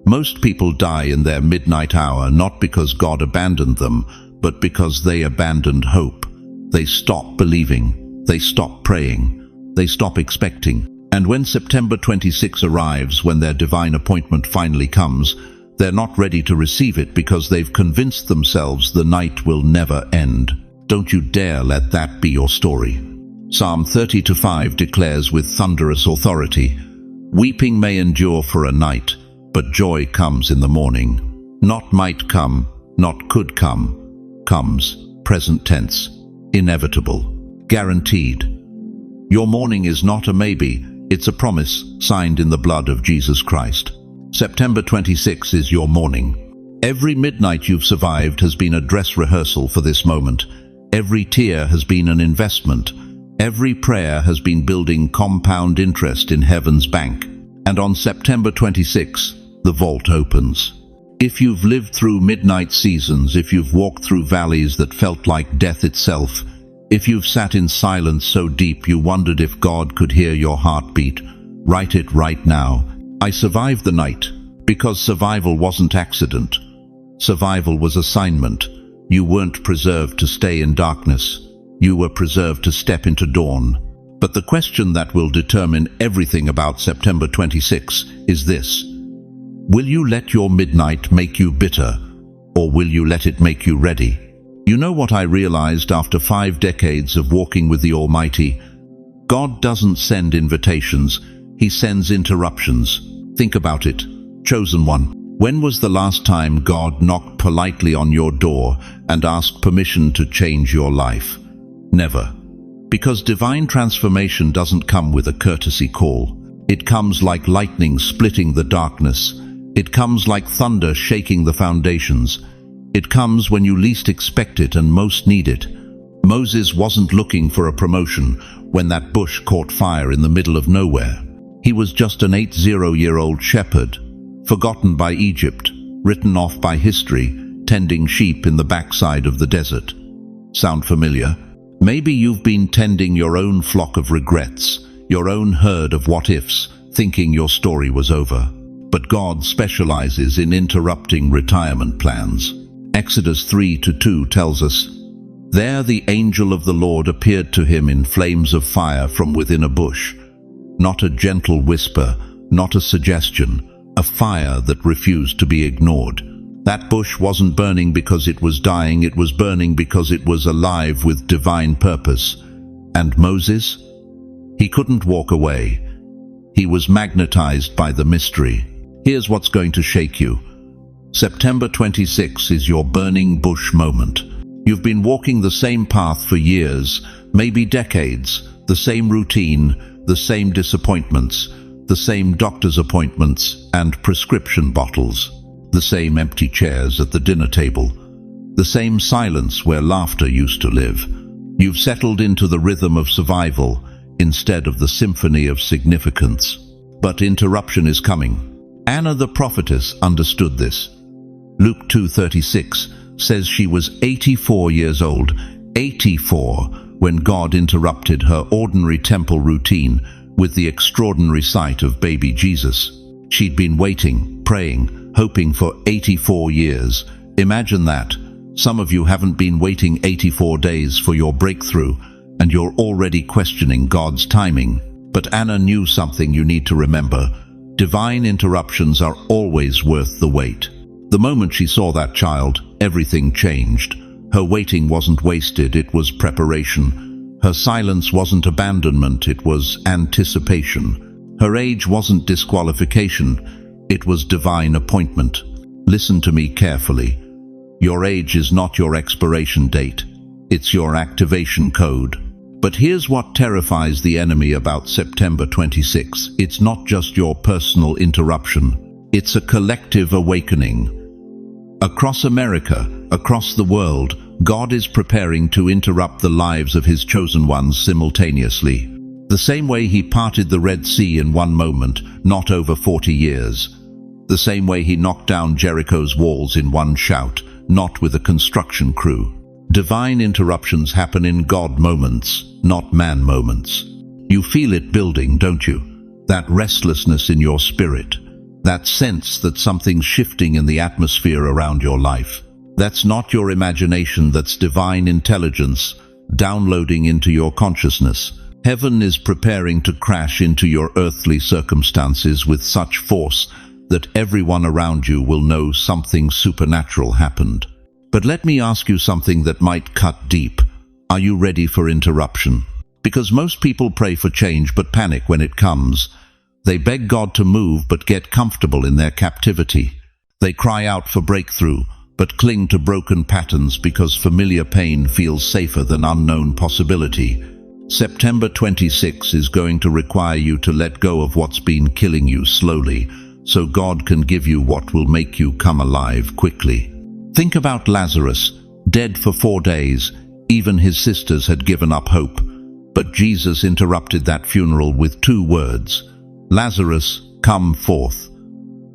Most people die in their midnight hour not because God abandoned them, but because they abandoned hope. They stop believing. They stop praying. They stop expecting. And when September 26 arrives, when their divine appointment finally comes, they're not ready to receive it because they've convinced themselves the night will never end. Don't you dare let that be your story. Psalm 30:5 declares with thunderous authority, "Weeping may endure for a night, but joy comes in the morning." Not might come, not could come, comes, present tense, inevitable, guaranteed. Your morning is not a maybe, it's a promise signed in the blood of Jesus Christ. September 26 is your morning. Every midnight you've survived has been a dress rehearsal for this moment. Every tear has been an investment. Every prayer has been building compound interest in heaven's bank. And on September 26, the vault opens. If you've lived through midnight seasons, if you've walked through valleys that felt like death itself, if you've sat in silence so deep you wondered if God could hear your heartbeat, write it right now. I survived the night because survival wasn't accident. Survival was assignment. You weren't preserved to stay in darkness. You were preserved to step into dawn. But the question that will determine everything about September 26 is this. Will you let your midnight make you bitter, or will you let it make you ready? You know what I realized after 5 decades of walking with the Almighty? God doesn't send invitations, He sends interruptions. Think about it. Chosen one. When was the last time God knocked politely on your door and asked permission to change your life? Never. Because divine transformation doesn't come with a courtesy call. It comes like lightning splitting the darkness. It comes like thunder shaking the foundations. It comes when you least expect it and most need it. Moses wasn't looking for a promotion when that bush caught fire in the middle of nowhere. He was just an 80-year-old shepherd, forgotten by Egypt, written off by history, tending sheep in the backside of the desert. Sound familiar? Maybe you've been tending your own flock of regrets, your own herd of what-ifs, thinking your story was over. But God specializes in interrupting retirement plans. Exodus 3:2 tells us, "There the angel of the Lord appeared to him in flames of fire from within a bush." Not a gentle whisper, not a suggestion, a fire that refused to be ignored. That bush wasn't burning because it was dying, it was burning because it was alive with divine purpose. And Moses? He couldn't walk away. He was magnetized by the mystery. Here's what's going to shake you. September 26 is your burning bush moment. You've been walking the same path for years, maybe decades, the same routine, the same disappointments. The same doctor's appointments and prescription bottles. The same empty chairs at the dinner table. The same silence where laughter used to live. You've settled into the rhythm of survival instead of the symphony of significance. But interruption is coming. Anna the prophetess understood this. Luke 2:36 says she was 84 years old, 84, when God interrupted her ordinary temple routine with the extraordinary sight of baby Jesus. She'd been waiting, praying, hoping for 84 years. Imagine that. Some of you haven't been waiting 84 days for your breakthrough, and you're already questioning God's timing. But Anna knew something you need to remember. Divine interruptions are always worth the wait. The moment she saw that child, everything changed. Her waiting wasn't wasted, it was preparation. Her silence wasn't abandonment, it was anticipation. Her age wasn't disqualification, it was divine appointment. Listen to me carefully. Your age is not your expiration date, it's your activation code. But here's what terrifies the enemy about September 26. It's not just your personal interruption, it's a collective awakening. Across America, across the world, God is preparing to interrupt the lives of His chosen ones simultaneously. The same way He parted the Red Sea in one moment, not over 40 years. The same way He knocked down Jericho's walls in one shout, not with a construction crew. Divine interruptions happen in God moments, not man moments. You feel it building, don't you? That restlessness in your spirit. That sense that something's shifting in the atmosphere around your life. That's not your imagination, that's divine intelligence downloading into your consciousness. Heaven is preparing to crash into your earthly circumstances with such force that everyone around you will know something supernatural happened. But let me ask you something that might cut deep. Are you ready for interruption? Because most people pray for change but panic when it comes. They beg God to move but get comfortable in their captivity. They cry out for breakthrough but cling to broken patterns because familiar pain feels safer than unknown possibility. September 26 is going to require you to let go of what's been killing you slowly, so God can give you what will make you come alive quickly. Think about Lazarus, dead for 4 days. Even his sisters had given up hope. But Jesus interrupted that funeral with 2 words. Lazarus, come forth.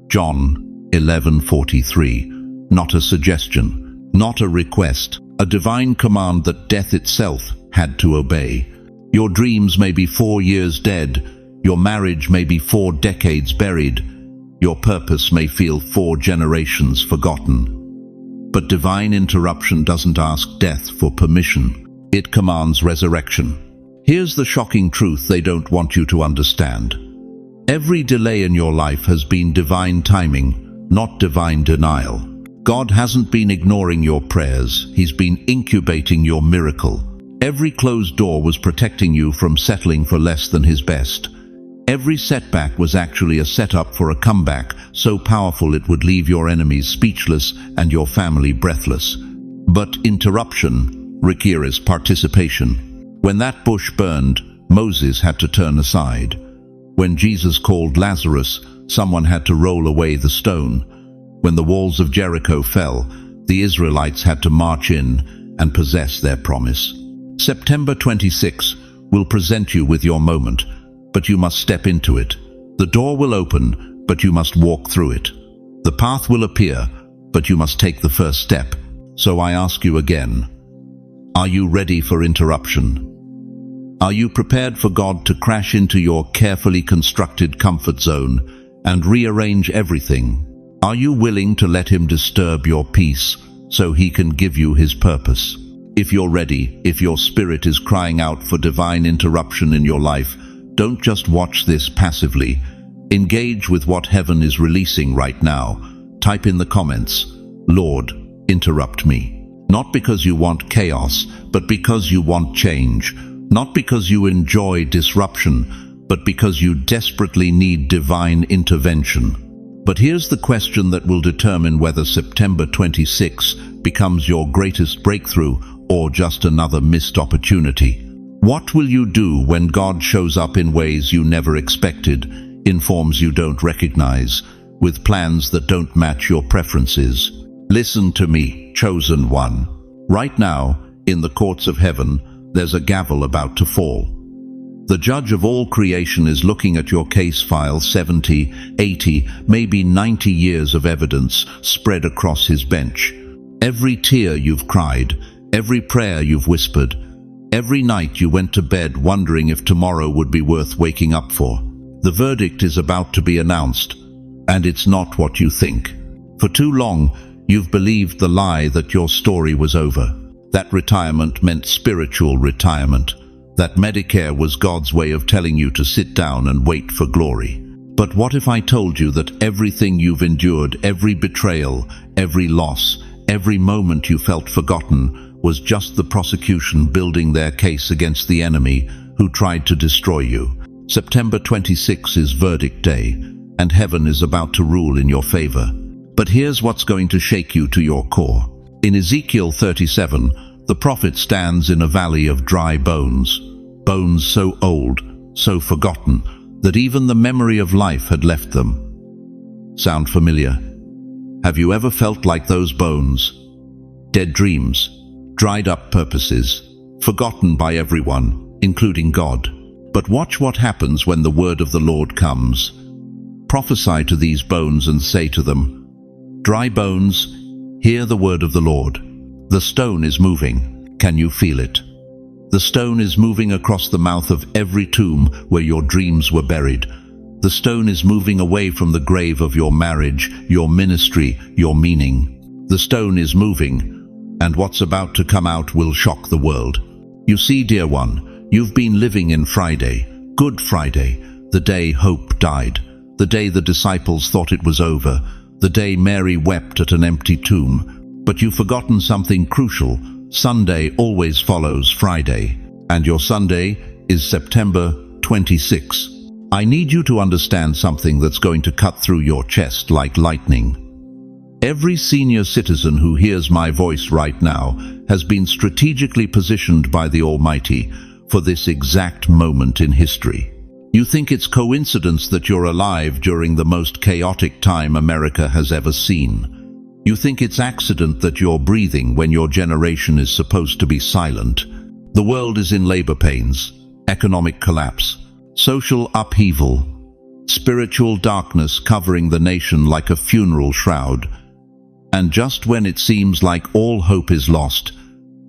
John 11:43. Not a suggestion, not a request, a divine command that death itself had to obey. Your dreams may be 4 years dead. Your marriage may be 4 decades buried. Your purpose may feel 4 generations forgotten. But divine interruption doesn't ask death for permission. It commands resurrection. Here's the shocking truth they don't want you to understand. Every delay in your life has been divine timing, not divine denial. God hasn't been ignoring your prayers. He's been incubating your miracle. Every closed door was protecting you from settling for less than His best. Every setback was actually a setup for a comeback so powerful it would leave your enemies speechless and your family breathless. But interruption requires participation. When that bush burned, Moses had to turn aside. When Jesus called Lazarus, someone had to roll away the stone. When the walls of Jericho fell, the Israelites had to march in and possess their promise. September 26 will present you with your moment, but you must step into it. The door will open, but you must walk through it. The path will appear, but you must take the first step. So I ask you again, are you ready for interruption? Are you prepared for God to crash into your carefully constructed comfort zone and rearrange everything? Are you willing to let Him disturb your peace so He can give you His purpose? If you're ready, if your spirit is crying out for divine interruption in your life, don't just watch this passively. Engage with what heaven is releasing right now. Type in the comments, Lord, interrupt me. Not because you want chaos, but because you want change. Not because you enjoy disruption, but because you desperately need divine intervention. But here's the question that will determine whether September 26 becomes your greatest breakthrough or just another missed opportunity. What will you do when God shows up in ways you never expected, in forms you don't recognize, with plans that don't match your preferences. Listen to me, chosen one. Right now, in the courts of heaven, there's a gavel about to fall. The judge of all creation is looking at your case file, 70, 80, maybe 90 years of evidence spread across his bench. Every tear you've cried, every prayer you've whispered, every night you went to bed wondering if tomorrow would be worth waking up for. The verdict is about to be announced, and it's not what you think. For too long, you've believed the lie that your story was over, that retirement meant spiritual retirement, that Medicare was God's way of telling you to sit down and wait for glory. But what if I told you that everything you've endured, every betrayal, every loss, every moment you felt forgotten, was just the prosecution building their case against the enemy who tried to destroy you? September 26 is verdict day, and heaven is about to rule in your favor. But here's what's going to shake you to your core. In Ezekiel 37, the prophet stands in a valley of dry bones, bones so old, so forgotten, that even the memory of life had left them. Sound familiar? Have you ever felt like those bones? Dead dreams, dried up purposes, forgotten by everyone, including God. But watch what happens when the word of the Lord comes. Prophesy to these bones and say to them, "Dry bones, hear the word of the Lord. The stone is moving. Can you feel it? The stone is moving across the mouth of every tomb where your dreams were buried. The stone is moving away from the grave of your marriage, your ministry, your meaning. The stone is moving, and what's about to come out will shock the world." You see, dear one, you've been living in Friday, Good Friday, the day hope died, the day the disciples thought it was over, the day Mary wept at an empty tomb. But you've forgotten something crucial. Sunday always follows Friday, and your Sunday is September 26. I need you to understand something that's going to cut through your chest like lightning. Every senior citizen who hears my voice right now has been strategically positioned by the Almighty for this exact moment in history. You think it's coincidence that you're alive during the most chaotic time America has ever seen. You think it's accident that you're breathing when your generation is supposed to be silent. The world is in labor pains, economic collapse, social upheaval, spiritual darkness covering the nation like a funeral shroud. And just when it seems like all hope is lost,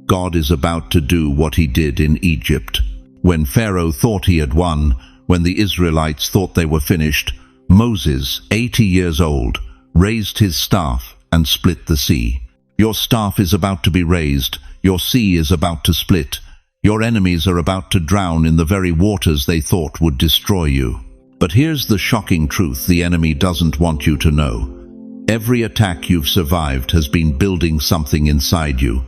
God is about to do what he did in Egypt. When Pharaoh thought he had won, when the Israelites thought they were finished, Moses, 80 years old, raised his staff and split the sea. Your staff is about to be raised. Your sea is about to split. Your enemies are about to drown in the very waters they thought would destroy you. But here's the shocking truth the enemy doesn't want you to know. Every attack you've survived has been building something inside you.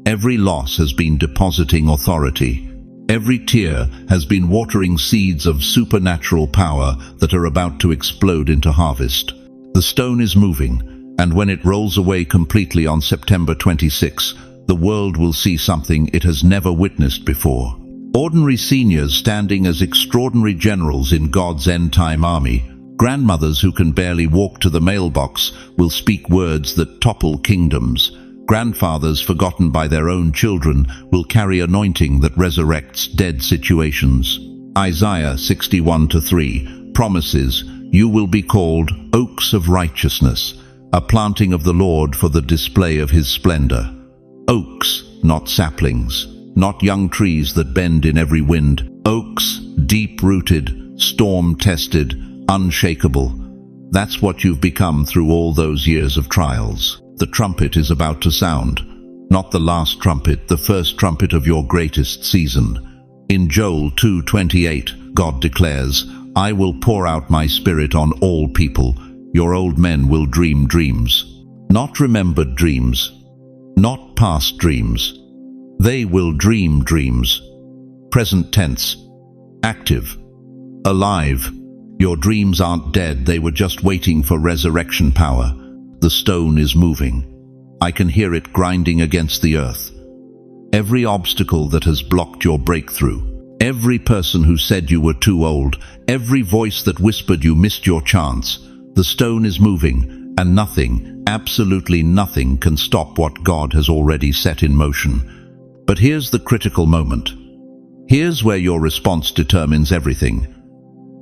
Every loss has been depositing authority. Every tear has been watering seeds of supernatural power that are about to explode into harvest. The stone is moving, and when it rolls away completely on September 26, the world will see something it has never witnessed before. Ordinary seniors standing as extraordinary generals in God's end-time army. Grandmothers who can barely walk to the mailbox will speak words that topple kingdoms. Grandfathers forgotten by their own children will carry anointing that resurrects dead situations. Isaiah 61:3 promises, "You will be called oaks of righteousness, a planting of the Lord for the display of his splendor." Oaks, not saplings, not young trees that bend in every wind. Oaks, deep-rooted, storm-tested, unshakable. That's what you've become through all those years of trials. The trumpet is about to sound. Not the last trumpet, the first trumpet of your greatest season. In Joel 2:28, God declares, "I will pour out my spirit on all people. Your old men will dream dreams." Not remembered dreams, not past dreams. They will dream dreams. Present tense, active, alive. Your dreams aren't dead, they were just waiting for resurrection power. The stone is moving. I can hear it grinding against the earth. Every obstacle that has blocked your breakthrough, Every person who said you were too old, every voice that whispered you missed your chance. The stone is moving, and nothing, absolutely nothing, can stop what God has already set in motion. But here's the critical moment. Here's where your response determines everything.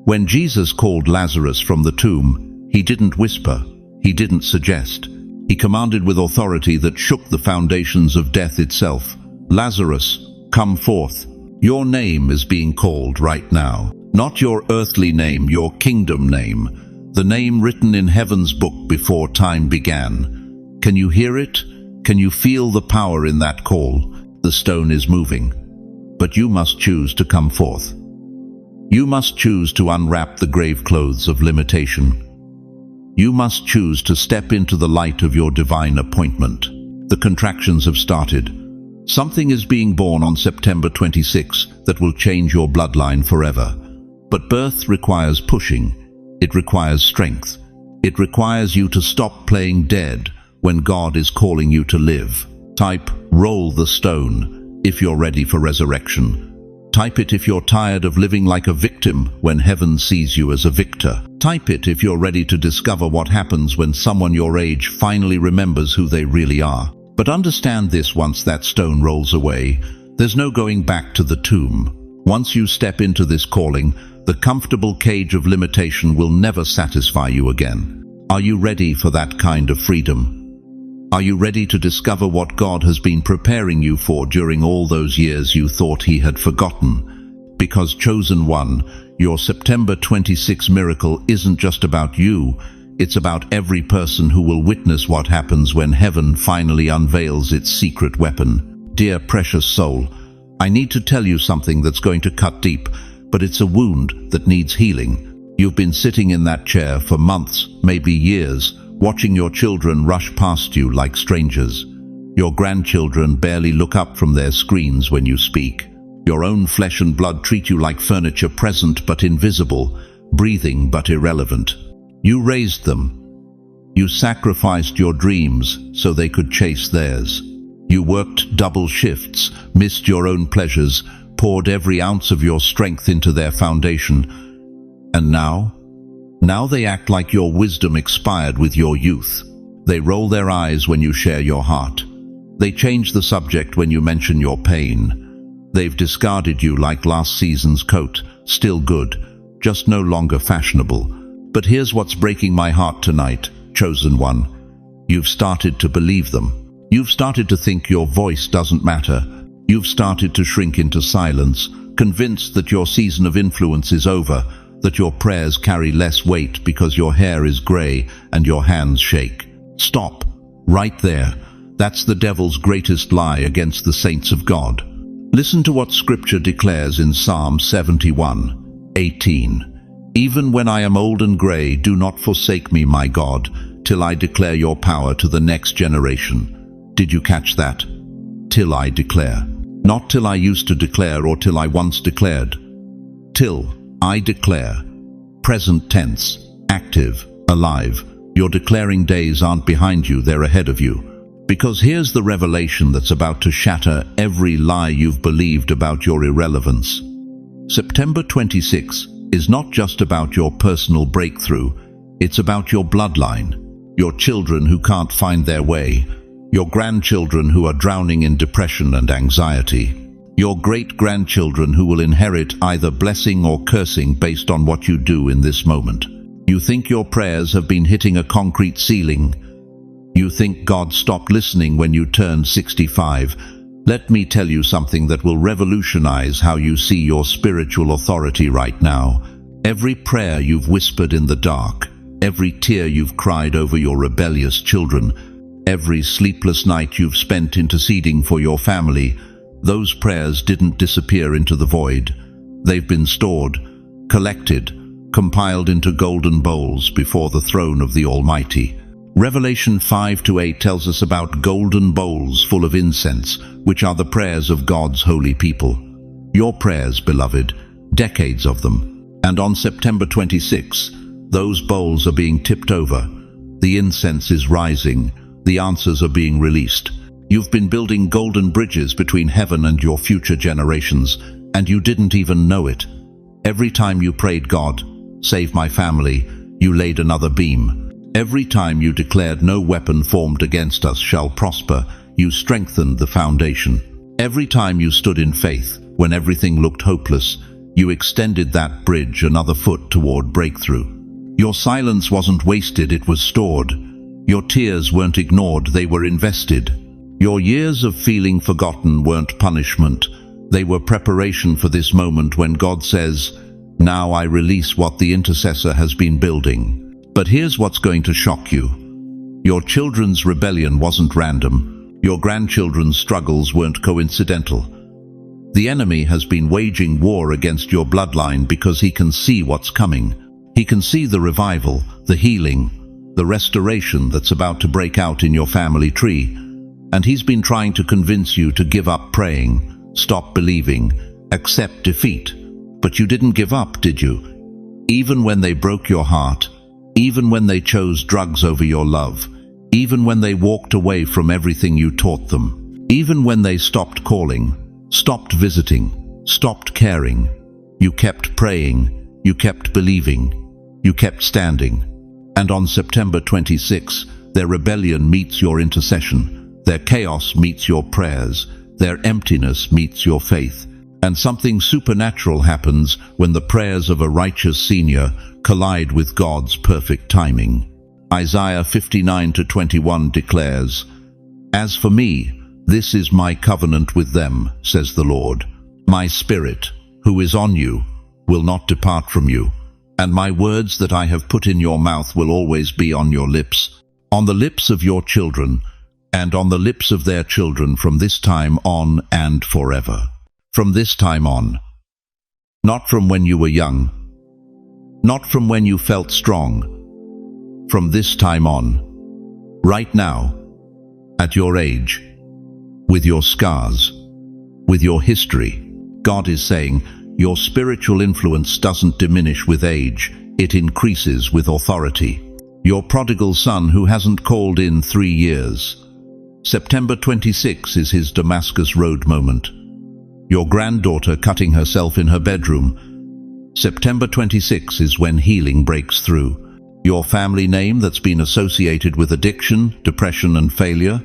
When Jesus called Lazarus from the tomb, he didn't whisper, he didn't suggest. He commanded with authority that shook the foundations of death itself. Lazarus, come forth. Your name is being called right now. Not your earthly name, your kingdom name. The name written in heaven's book before time began. Can you hear it? Can you feel the power in that call? The stone is moving. But you must choose to come forth. You must choose to unwrap the grave clothes of limitation. You must choose to step into the light of your divine appointment. The contractions have started. Something is being born on September 26 that will change your bloodline forever. But birth requires pushing. It requires strength. It requires you to stop playing dead when God is calling you to live. Type, roll the stone, if you're ready for resurrection. Type it if you're tired of living like a victim when heaven sees you as a victor. Type it if you're ready to discover what happens when someone your age finally remembers who they really are. But understand this: once that stone rolls away, there's no going back to the tomb. Once you step into this calling, the comfortable cage of limitation will never satisfy you again. Are you ready for that kind of freedom? Are you ready to discover what God has been preparing you for during all those years you thought He had forgotten? Because, chosen one, your September 26 miracle isn't just about you. It's about every person who will witness what happens when heaven finally unveils its secret weapon. Dear precious soul, I need to tell you something that's going to cut deep, but it's a wound that needs healing. You've been sitting in that chair for months, maybe years, watching your children rush past you like strangers. Your grandchildren barely look up from their screens when you speak. Your own flesh and blood treat you like furniture, present but invisible, breathing but irrelevant. You raised them. You sacrificed your dreams so they could chase theirs. You worked double shifts, missed your own pleasures, poured every ounce of your strength into their foundation. And now they act like your wisdom expired with your youth. They roll their eyes when you share your heart. They change the subject when you mention your pain. They've discarded you like last season's coat, still good, just no longer fashionable. But here's what's breaking my heart tonight, chosen one. You've started to believe them. You've started to think your voice doesn't matter. You've started to shrink into silence, convinced that your season of influence is over, that your prayers carry less weight because your hair is gray and your hands shake. Stop. Right there. That's the devil's greatest lie against the saints of God. Listen to what Scripture declares in Psalm 71:18. Even when I am old and gray, do not forsake me, my God, till I declare your power to the next generation. Did you catch that? Till I declare. Not till I used to declare or till I once declared. Till I declare. Present tense, active, alive. Your declaring days aren't behind you, they're ahead of you. Because here's the revelation that's about to shatter every lie you've believed about your irrelevance. September 26 is not just about your personal breakthrough, it's about your bloodline, your children who can't find their way, your grandchildren who are drowning in depression and anxiety, your great-grandchildren who will inherit either blessing or cursing based on what you do in this moment. You think your prayers have been hitting a concrete ceiling. You think God stopped listening when you turned 65. Let me tell you something that will revolutionize how you see your spiritual authority right now. Every prayer you've whispered in the dark, every tear you've cried over your rebellious children, every sleepless night you've spent interceding for your family, those prayers didn't disappear into the void. They've been stored, collected, compiled into golden bowls before the throne of the Almighty. Revelation 5-8 tells us about golden bowls full of incense, which are the prayers of God's holy people. Your prayers, beloved, decades of them. And on September 26, those bowls are being tipped over. The incense is rising. The answers are being released. You've been building golden bridges between heaven and your future generations. and you didn't even know it. Every time you prayed, "God, save my family," you laid another beam. Every time you declared, "No weapon formed against us shall prosper," you strengthened the foundation. Every time you stood in faith, when everything looked hopeless, you extended that bridge another foot toward breakthrough. Your silence wasn't wasted, it was stored. Your tears weren't ignored, they were invested. Your years of feeling forgotten weren't punishment, they were preparation for this moment when God says, "Now I release what the intercessor has been building." But here's what's going to shock you. Your children's rebellion wasn't random. Your grandchildren's struggles weren't coincidental. The enemy has been waging war against your bloodline because he can see what's coming. He can see the revival, the healing, the restoration that's about to break out in your family tree. And he's been trying to convince you to give up praying, stop believing, accept defeat. But you didn't give up, did you? Even when they broke your heart, even when they chose drugs over your love, even when they walked away from everything you taught them, even when they stopped calling, stopped visiting, stopped caring, you kept praying, you kept believing, you kept standing. And on September 26, their rebellion meets your intercession, their chaos meets your prayers, their emptiness meets your faith. And something supernatural happens when the prayers of a righteous senior collide with God's perfect timing. Isaiah 59:21 declares, "As for me, this is my covenant with them, says the Lord. My spirit, who is on you, will not depart from you, and my words that I have put in your mouth will always be on your lips, on the lips of your children, and on the lips of their children from this time on and forever." From this time on. Not from when you were young, not from when you felt strong. From this time on. Right now, at your age, with your scars, with your history, God is saying, your spiritual influence doesn't diminish with age, it increases with authority. Your prodigal son who hasn't called in 3 years. September 26 is his Damascus Road moment. Your granddaughter cutting herself in her bedroom. September 26 is when healing breaks through. Your family name that's been associated with addiction, depression and failure.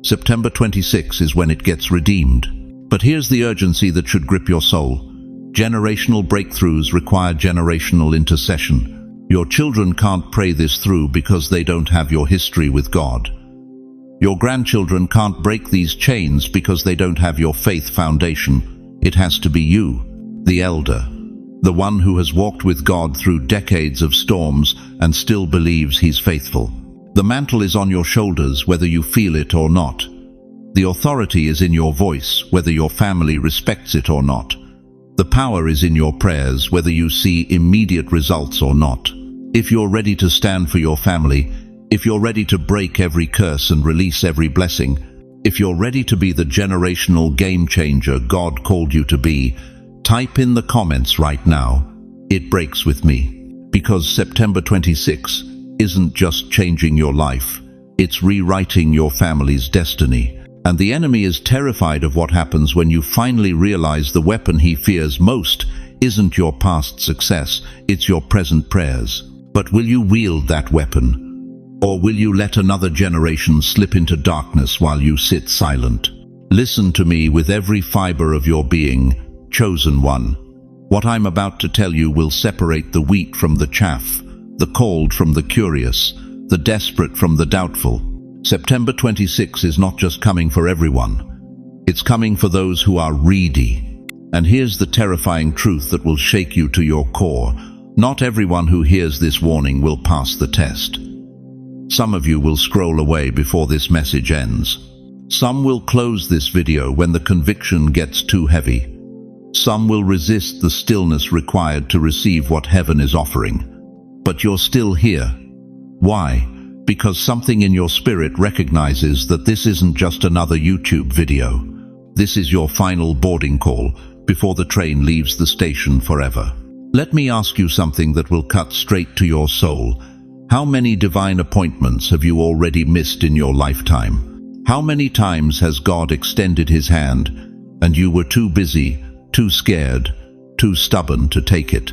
September 26 is when it gets redeemed. But here's the urgency that should grip your soul. Generational breakthroughs require generational intercession. Your children can't pray this through because they don't have your history with God. Your grandchildren can't break these chains because they don't have your faith foundation. It has to be you, the elder, the one who has walked with God through decades of storms and still believes He's faithful. The mantle is on your shoulders whether you feel it or not. The authority is in your voice whether your family respects it or not. The power is in your prayers whether you see immediate results or not. If you're ready to stand for your family, if you're ready to break every curse and release every blessing, if you're ready to be the generational game changer God called you to be, type in the comments right now, "It breaks with me." Because September 26 isn't just changing your life, it's rewriting your family's destiny. And the enemy is terrified of what happens when you finally realize the weapon he fears most isn't your past success, it's your present prayers. But will you wield that weapon? Or will you let another generation slip into darkness while you sit silent? Listen to me with every fiber of your being, chosen one. What I'm about to tell you will separate the wheat from the chaff, the called from the curious, the desperate from the doubtful. September 26 is not just coming for everyone. It's coming for those who are ready. And here's the terrifying truth that will shake you to your core. Not everyone who hears this warning will pass the test. Some of you will scroll away before this message ends. Some will close this video when the conviction gets too heavy. Some will resist the stillness required to receive what heaven is offering. But you're still here. Why? Because something in your spirit recognizes that this isn't just another YouTube video. This is your final boarding call before the train leaves the station forever. Let me ask you something that will cut straight to your soul. How many divine appointments have you already missed in your lifetime? How many times has God extended His hand and you were too busy, too scared, too stubborn to take it.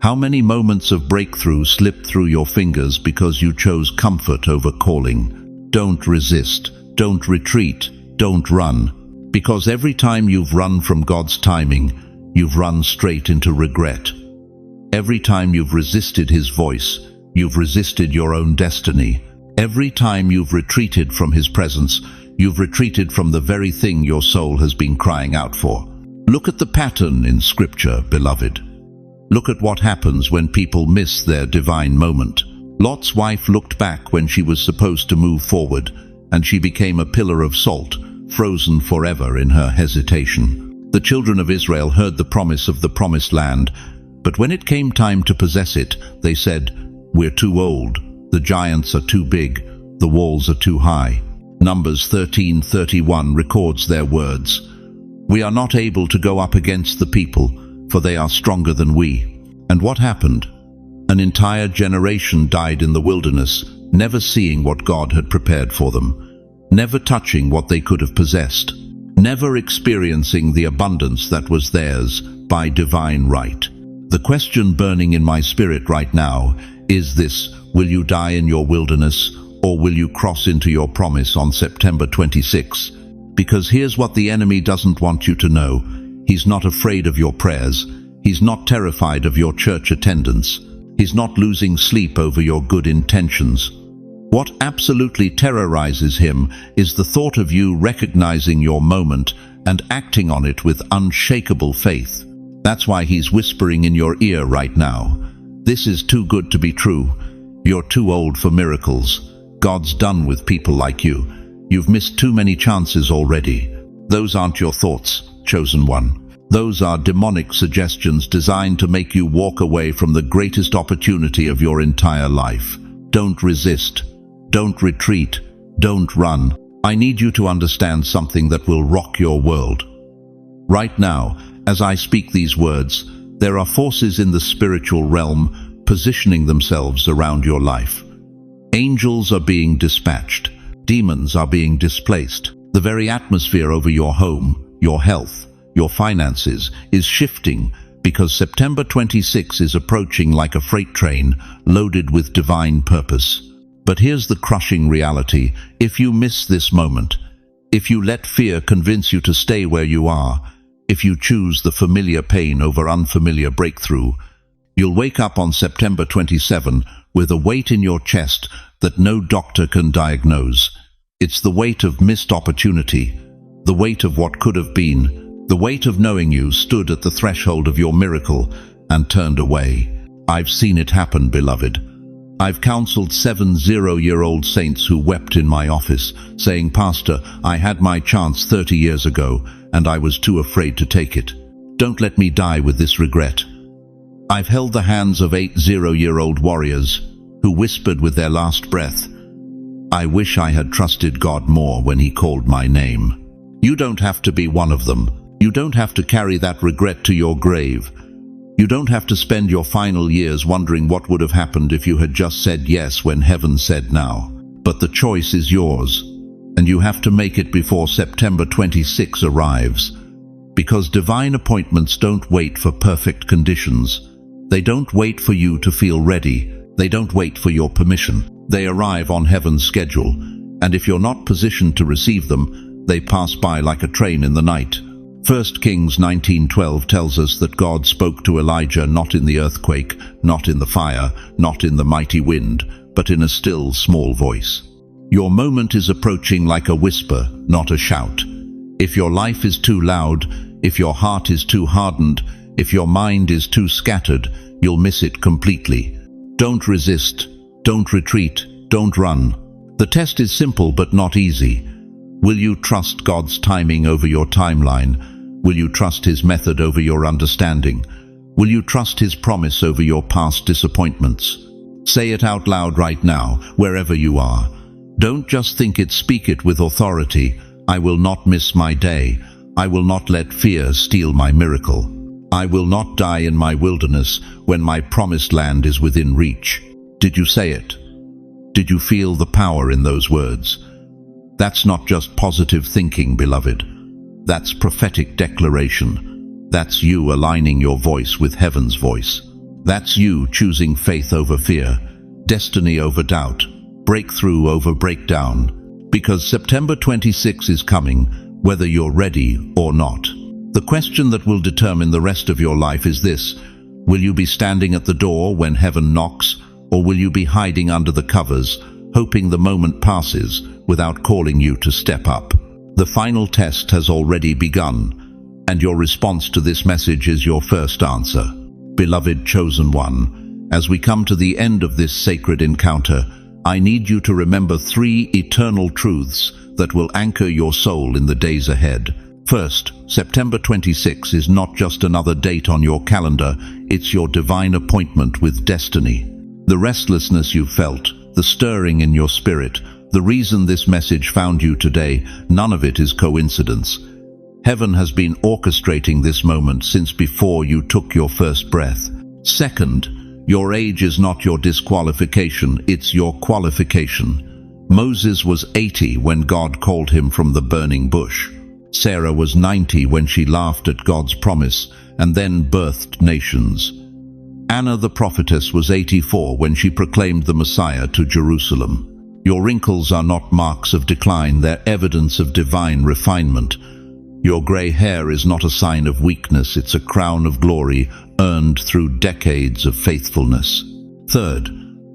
How many moments of breakthrough slipped through your fingers because you chose comfort over calling? Don't resist, don't retreat, don't run. Because every time you've run from God's timing, you've run straight into regret. Every time you've resisted His voice, you've resisted your own destiny. Every time you've retreated from His presence, you've retreated from the very thing your soul has been crying out for. Look at the pattern in Scripture, beloved. Look at what happens when people miss their divine moment. Lot's wife looked back when she was supposed to move forward, and she became a pillar of salt, frozen forever in her hesitation. The children of Israel heard the promise of the promised land, but when it came time to possess it, they said, "We're too old, the giants are too big, the walls are too high." Numbers 13:31 records their words. "We are not able to go up against the people, for they are stronger than we." And what happened? An entire generation died in the wilderness, never seeing what God had prepared for them, never touching what they could have possessed, never experiencing the abundance that was theirs by divine right. The question burning in my spirit right now is this: will you die in your wilderness, or will you cross into your promise on September 26? Because here's what the enemy doesn't want you to know. He's not afraid of your prayers. He's not terrified of your church attendance. He's not losing sleep over your good intentions. What absolutely terrorizes him is the thought of you recognizing your moment and acting on it with unshakable faith. That's why he's whispering in your ear right now. This is too good to be true. You're too old for miracles. God's done with people like you. You've missed too many chances already. Those aren't your thoughts, chosen one. Those are demonic suggestions designed to make you walk away from the greatest opportunity of your entire life. Don't resist. Don't retreat. Don't run. I need you to understand something that will rock your world. Right now, as I speak these words, there are forces in the spiritual realm positioning themselves around your life. Angels are being dispatched. Demons are being displaced. The very atmosphere over your home, your health, your finances is shifting because September 26 is approaching like a freight train loaded with divine purpose. But here's the crushing reality. If you miss this moment, if you let fear convince you to stay where you are, if you choose the familiar pain over unfamiliar breakthrough, you'll wake up on September 27 with a weight in your chest that no doctor can diagnose. It's the weight of missed opportunity, the weight of what could have been, the weight of knowing you stood at the threshold of your miracle and turned away. I've seen it happen, beloved. I've counseled 7 0-year-old saints who wept in my office, saying, "Pastor, I had my chance 30 years ago, and I was too afraid to take it. Don't let me die with this regret." I've held the hands of 8 0-year-old warriors who whispered with their last breath, "I wish I had trusted God more when He called my name." You don't have to be one of them. You don't have to carry that regret to your grave. You don't have to spend your final years wondering what would have happened if you had just said yes when heaven said now. But the choice is yours, and you have to make it before September 26 arrives. Because divine appointments don't wait for perfect conditions. They don't wait for you to feel ready. They don't wait for your permission. They arrive on heaven's schedule, and if you're not positioned to receive them, they pass by like a train in the night. 1 Kings 19:12 tells us that God spoke to Elijah not in the earthquake, not in the fire, not in the mighty wind, but in a still, small voice. Your moment is approaching like a whisper, not a shout. If your life is too loud, if your heart is too hardened, if your mind is too scattered, you'll miss it completely. Don't resist, don't retreat, don't run. The test is simple but not easy. Will you trust God's timing over your timeline? Will you trust His method over your understanding? Will you trust His promise over your past disappointments? Say it out loud right now, wherever you are. Don't just think it, speak it with authority. I will not miss my day. I will not let fear steal my miracle. I will not die in my wilderness when my promised land is within reach. Did you say it? Did you feel the power in those words? That's not just positive thinking, beloved. That's prophetic declaration. That's you aligning your voice with heaven's voice. That's you choosing faith over fear, destiny over doubt, breakthrough over breakdown. Because September 26 is coming, whether you're ready or not. The question that will determine the rest of your life is this: will you be standing at the door when heaven knocks, or will you be hiding under the covers, hoping the moment passes without calling you to step up? The final test has already begun, and your response to this message is your first answer. Beloved chosen one, as we come to the end of this sacred encounter, I need you to remember 3 eternal truths that will anchor your soul in the days ahead. First, September 26 is not just another date on your calendar, it's your divine appointment with destiny. The restlessness you've felt, the stirring in your spirit, the reason this message found you today, none of it is coincidence. Heaven has been orchestrating this moment since before you took your first breath. Second, your age is not your disqualification, it's your qualification. Moses was 80 when God called him from the burning bush. Sarah was 90 when she laughed at God's promise and then birthed nations. Anna the prophetess was 84 when she proclaimed the Messiah to Jerusalem. Your wrinkles are not marks of decline, they're evidence of divine refinement. Your grey hair is not a sign of weakness, it's a crown of glory earned through decades of faithfulness. Third,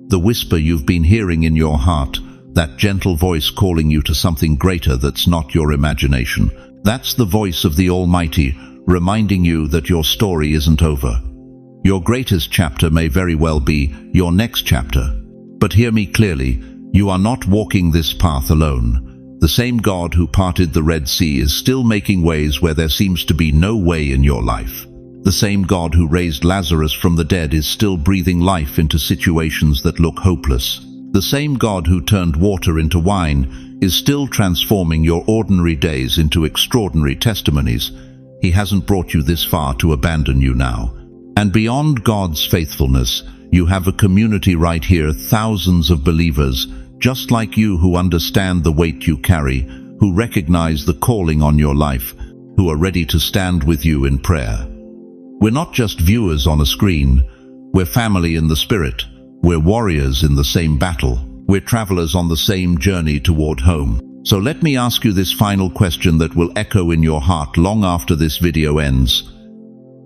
the whisper you've been hearing in your heart, that gentle voice calling you to something greater that's not your imagination. That's the voice of the Almighty, reminding you that your story isn't over. Your greatest chapter may very well be your next chapter. But hear me clearly, you are not walking this path alone. The same God who parted the Red Sea is still making ways where there seems to be no way in your life. The same God who raised Lazarus from the dead is still breathing life into situations that look hopeless. The same God who turned water into wine is still transforming your ordinary days into extraordinary testimonies. He hasn't brought you this far to abandon you now. And beyond God's faithfulness, you have a community right here, thousands of believers, just like you, who understand the weight you carry, who recognize the calling on your life, who are ready to stand with you in prayer. We're not just viewers on a screen. We're family in the spirit. We're warriors in the same battle. We're travelers on the same journey toward home. So let me ask you this final question that will echo in your heart long after this video ends.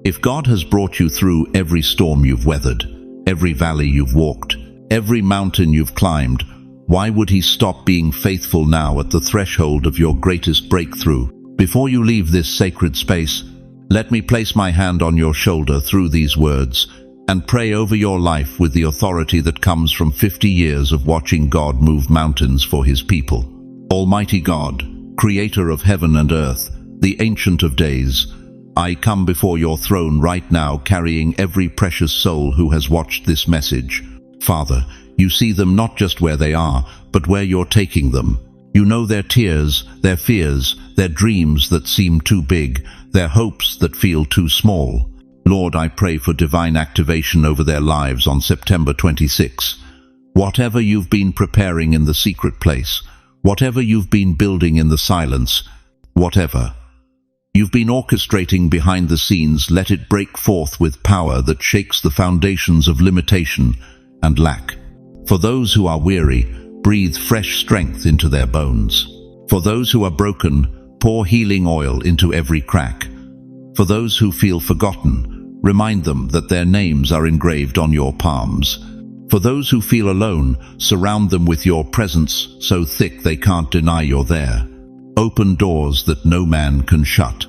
If God has brought you through every storm you've weathered, every valley you've walked, every mountain you've climbed, why would He stop being faithful now at the threshold of your greatest breakthrough? Before you leave this sacred space, let me place my hand on your shoulder through these words and pray over your life with the authority that comes from 50 years of watching God move mountains for His people. Almighty God, Creator of heaven and earth, the Ancient of Days, I come before your throne right now carrying every precious soul who has watched this message. Father, you see them not just where they are, but where you're taking them. You know their tears, their fears, their dreams that seem too big, their hopes that feel too small. Lord, I pray for divine activation over their lives on September 26. Whatever you've been preparing in the secret place, whatever you've been building in the silence, whatever you've been orchestrating behind the scenes, let it break forth with power that shakes the foundations of limitation and lack. For those who are weary, breathe fresh strength into their bones. For those who are broken, pour healing oil into every crack. For those who feel forgotten, remind them that their names are engraved on your palms. For those who feel alone, surround them with your presence so thick they can't deny you're there. Open doors that no man can shut.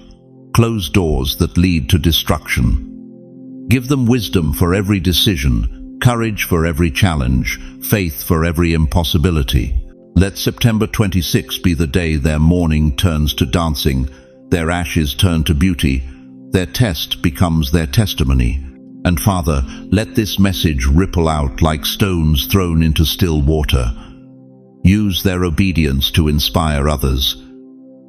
Close doors that lead to destruction. Give them wisdom for every decision, courage for every challenge, faith for every impossibility. Let September 26 be the day their mourning turns to dancing, their ashes turn to beauty, their test becomes their testimony. And Father, let this message ripple out like stones thrown into still water. Use their obedience to inspire others.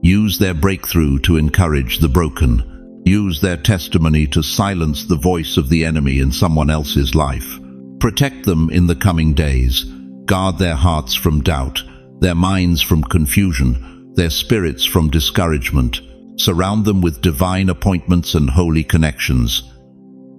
Use their breakthrough to encourage the broken. Use their testimony to silence the voice of the enemy in someone else's life. Protect them in the coming days. Guard their hearts from doubt, their minds from confusion, their spirits from discouragement. Surround them with divine appointments and holy connections.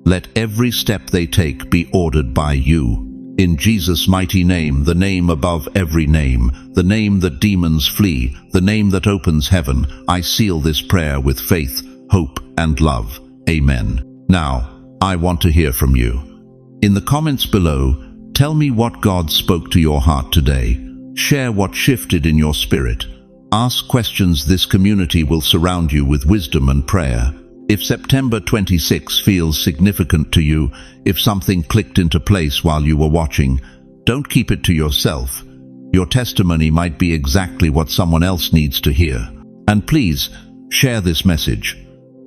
Let every step they take be ordered by you. In Jesus' mighty name, the name above every name, the name that demons flee, the name that opens heaven, I seal this prayer with faith, hope, and love. Amen. Now, I want to hear from you. In the comments below, tell me what God spoke to your heart today. Share what shifted in your spirit. Ask questions. This community will surround you with wisdom and prayer. If September 26 feels significant to you, if something clicked into place while you were watching, don't keep it to yourself. Your testimony might be exactly what someone else needs to hear. And please, share this message.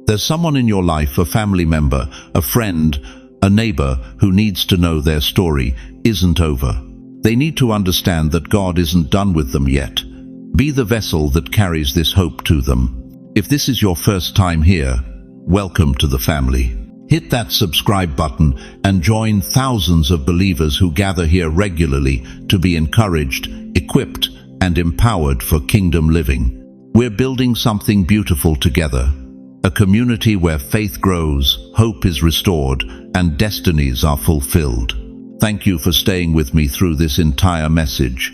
There's someone in your life, a family member, a friend, a neighbor, who needs to know their story isn't over. They need to understand that God isn't done with them yet. Be the vessel that carries this hope to them. If this is your first time here, welcome to the family. Hit that subscribe button and join thousands of believers who gather here regularly to be encouraged, equipped, and empowered for kingdom living. We're building something beautiful together, a community where faith grows, hope is restored, and destinies are fulfilled. Thank you for staying with me through this entire message.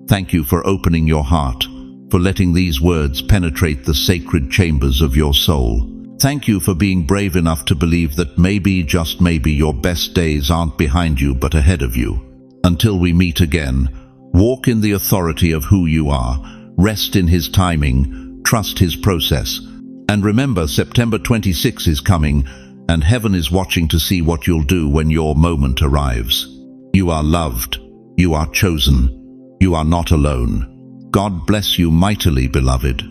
Thank you for opening your heart, for letting these words penetrate the sacred chambers of your soul. Thank you for being brave enough to believe that maybe, just maybe, your best days aren't behind you but ahead of you. Until we meet again, walk in the authority of who you are, rest in His timing, trust His process, and remember, September 26 is coming, and heaven is watching to see what you'll do when your moment arrives. You are loved, you are chosen, you are not alone. God bless you mightily, beloved.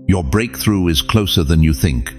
Your breakthrough is closer than you think.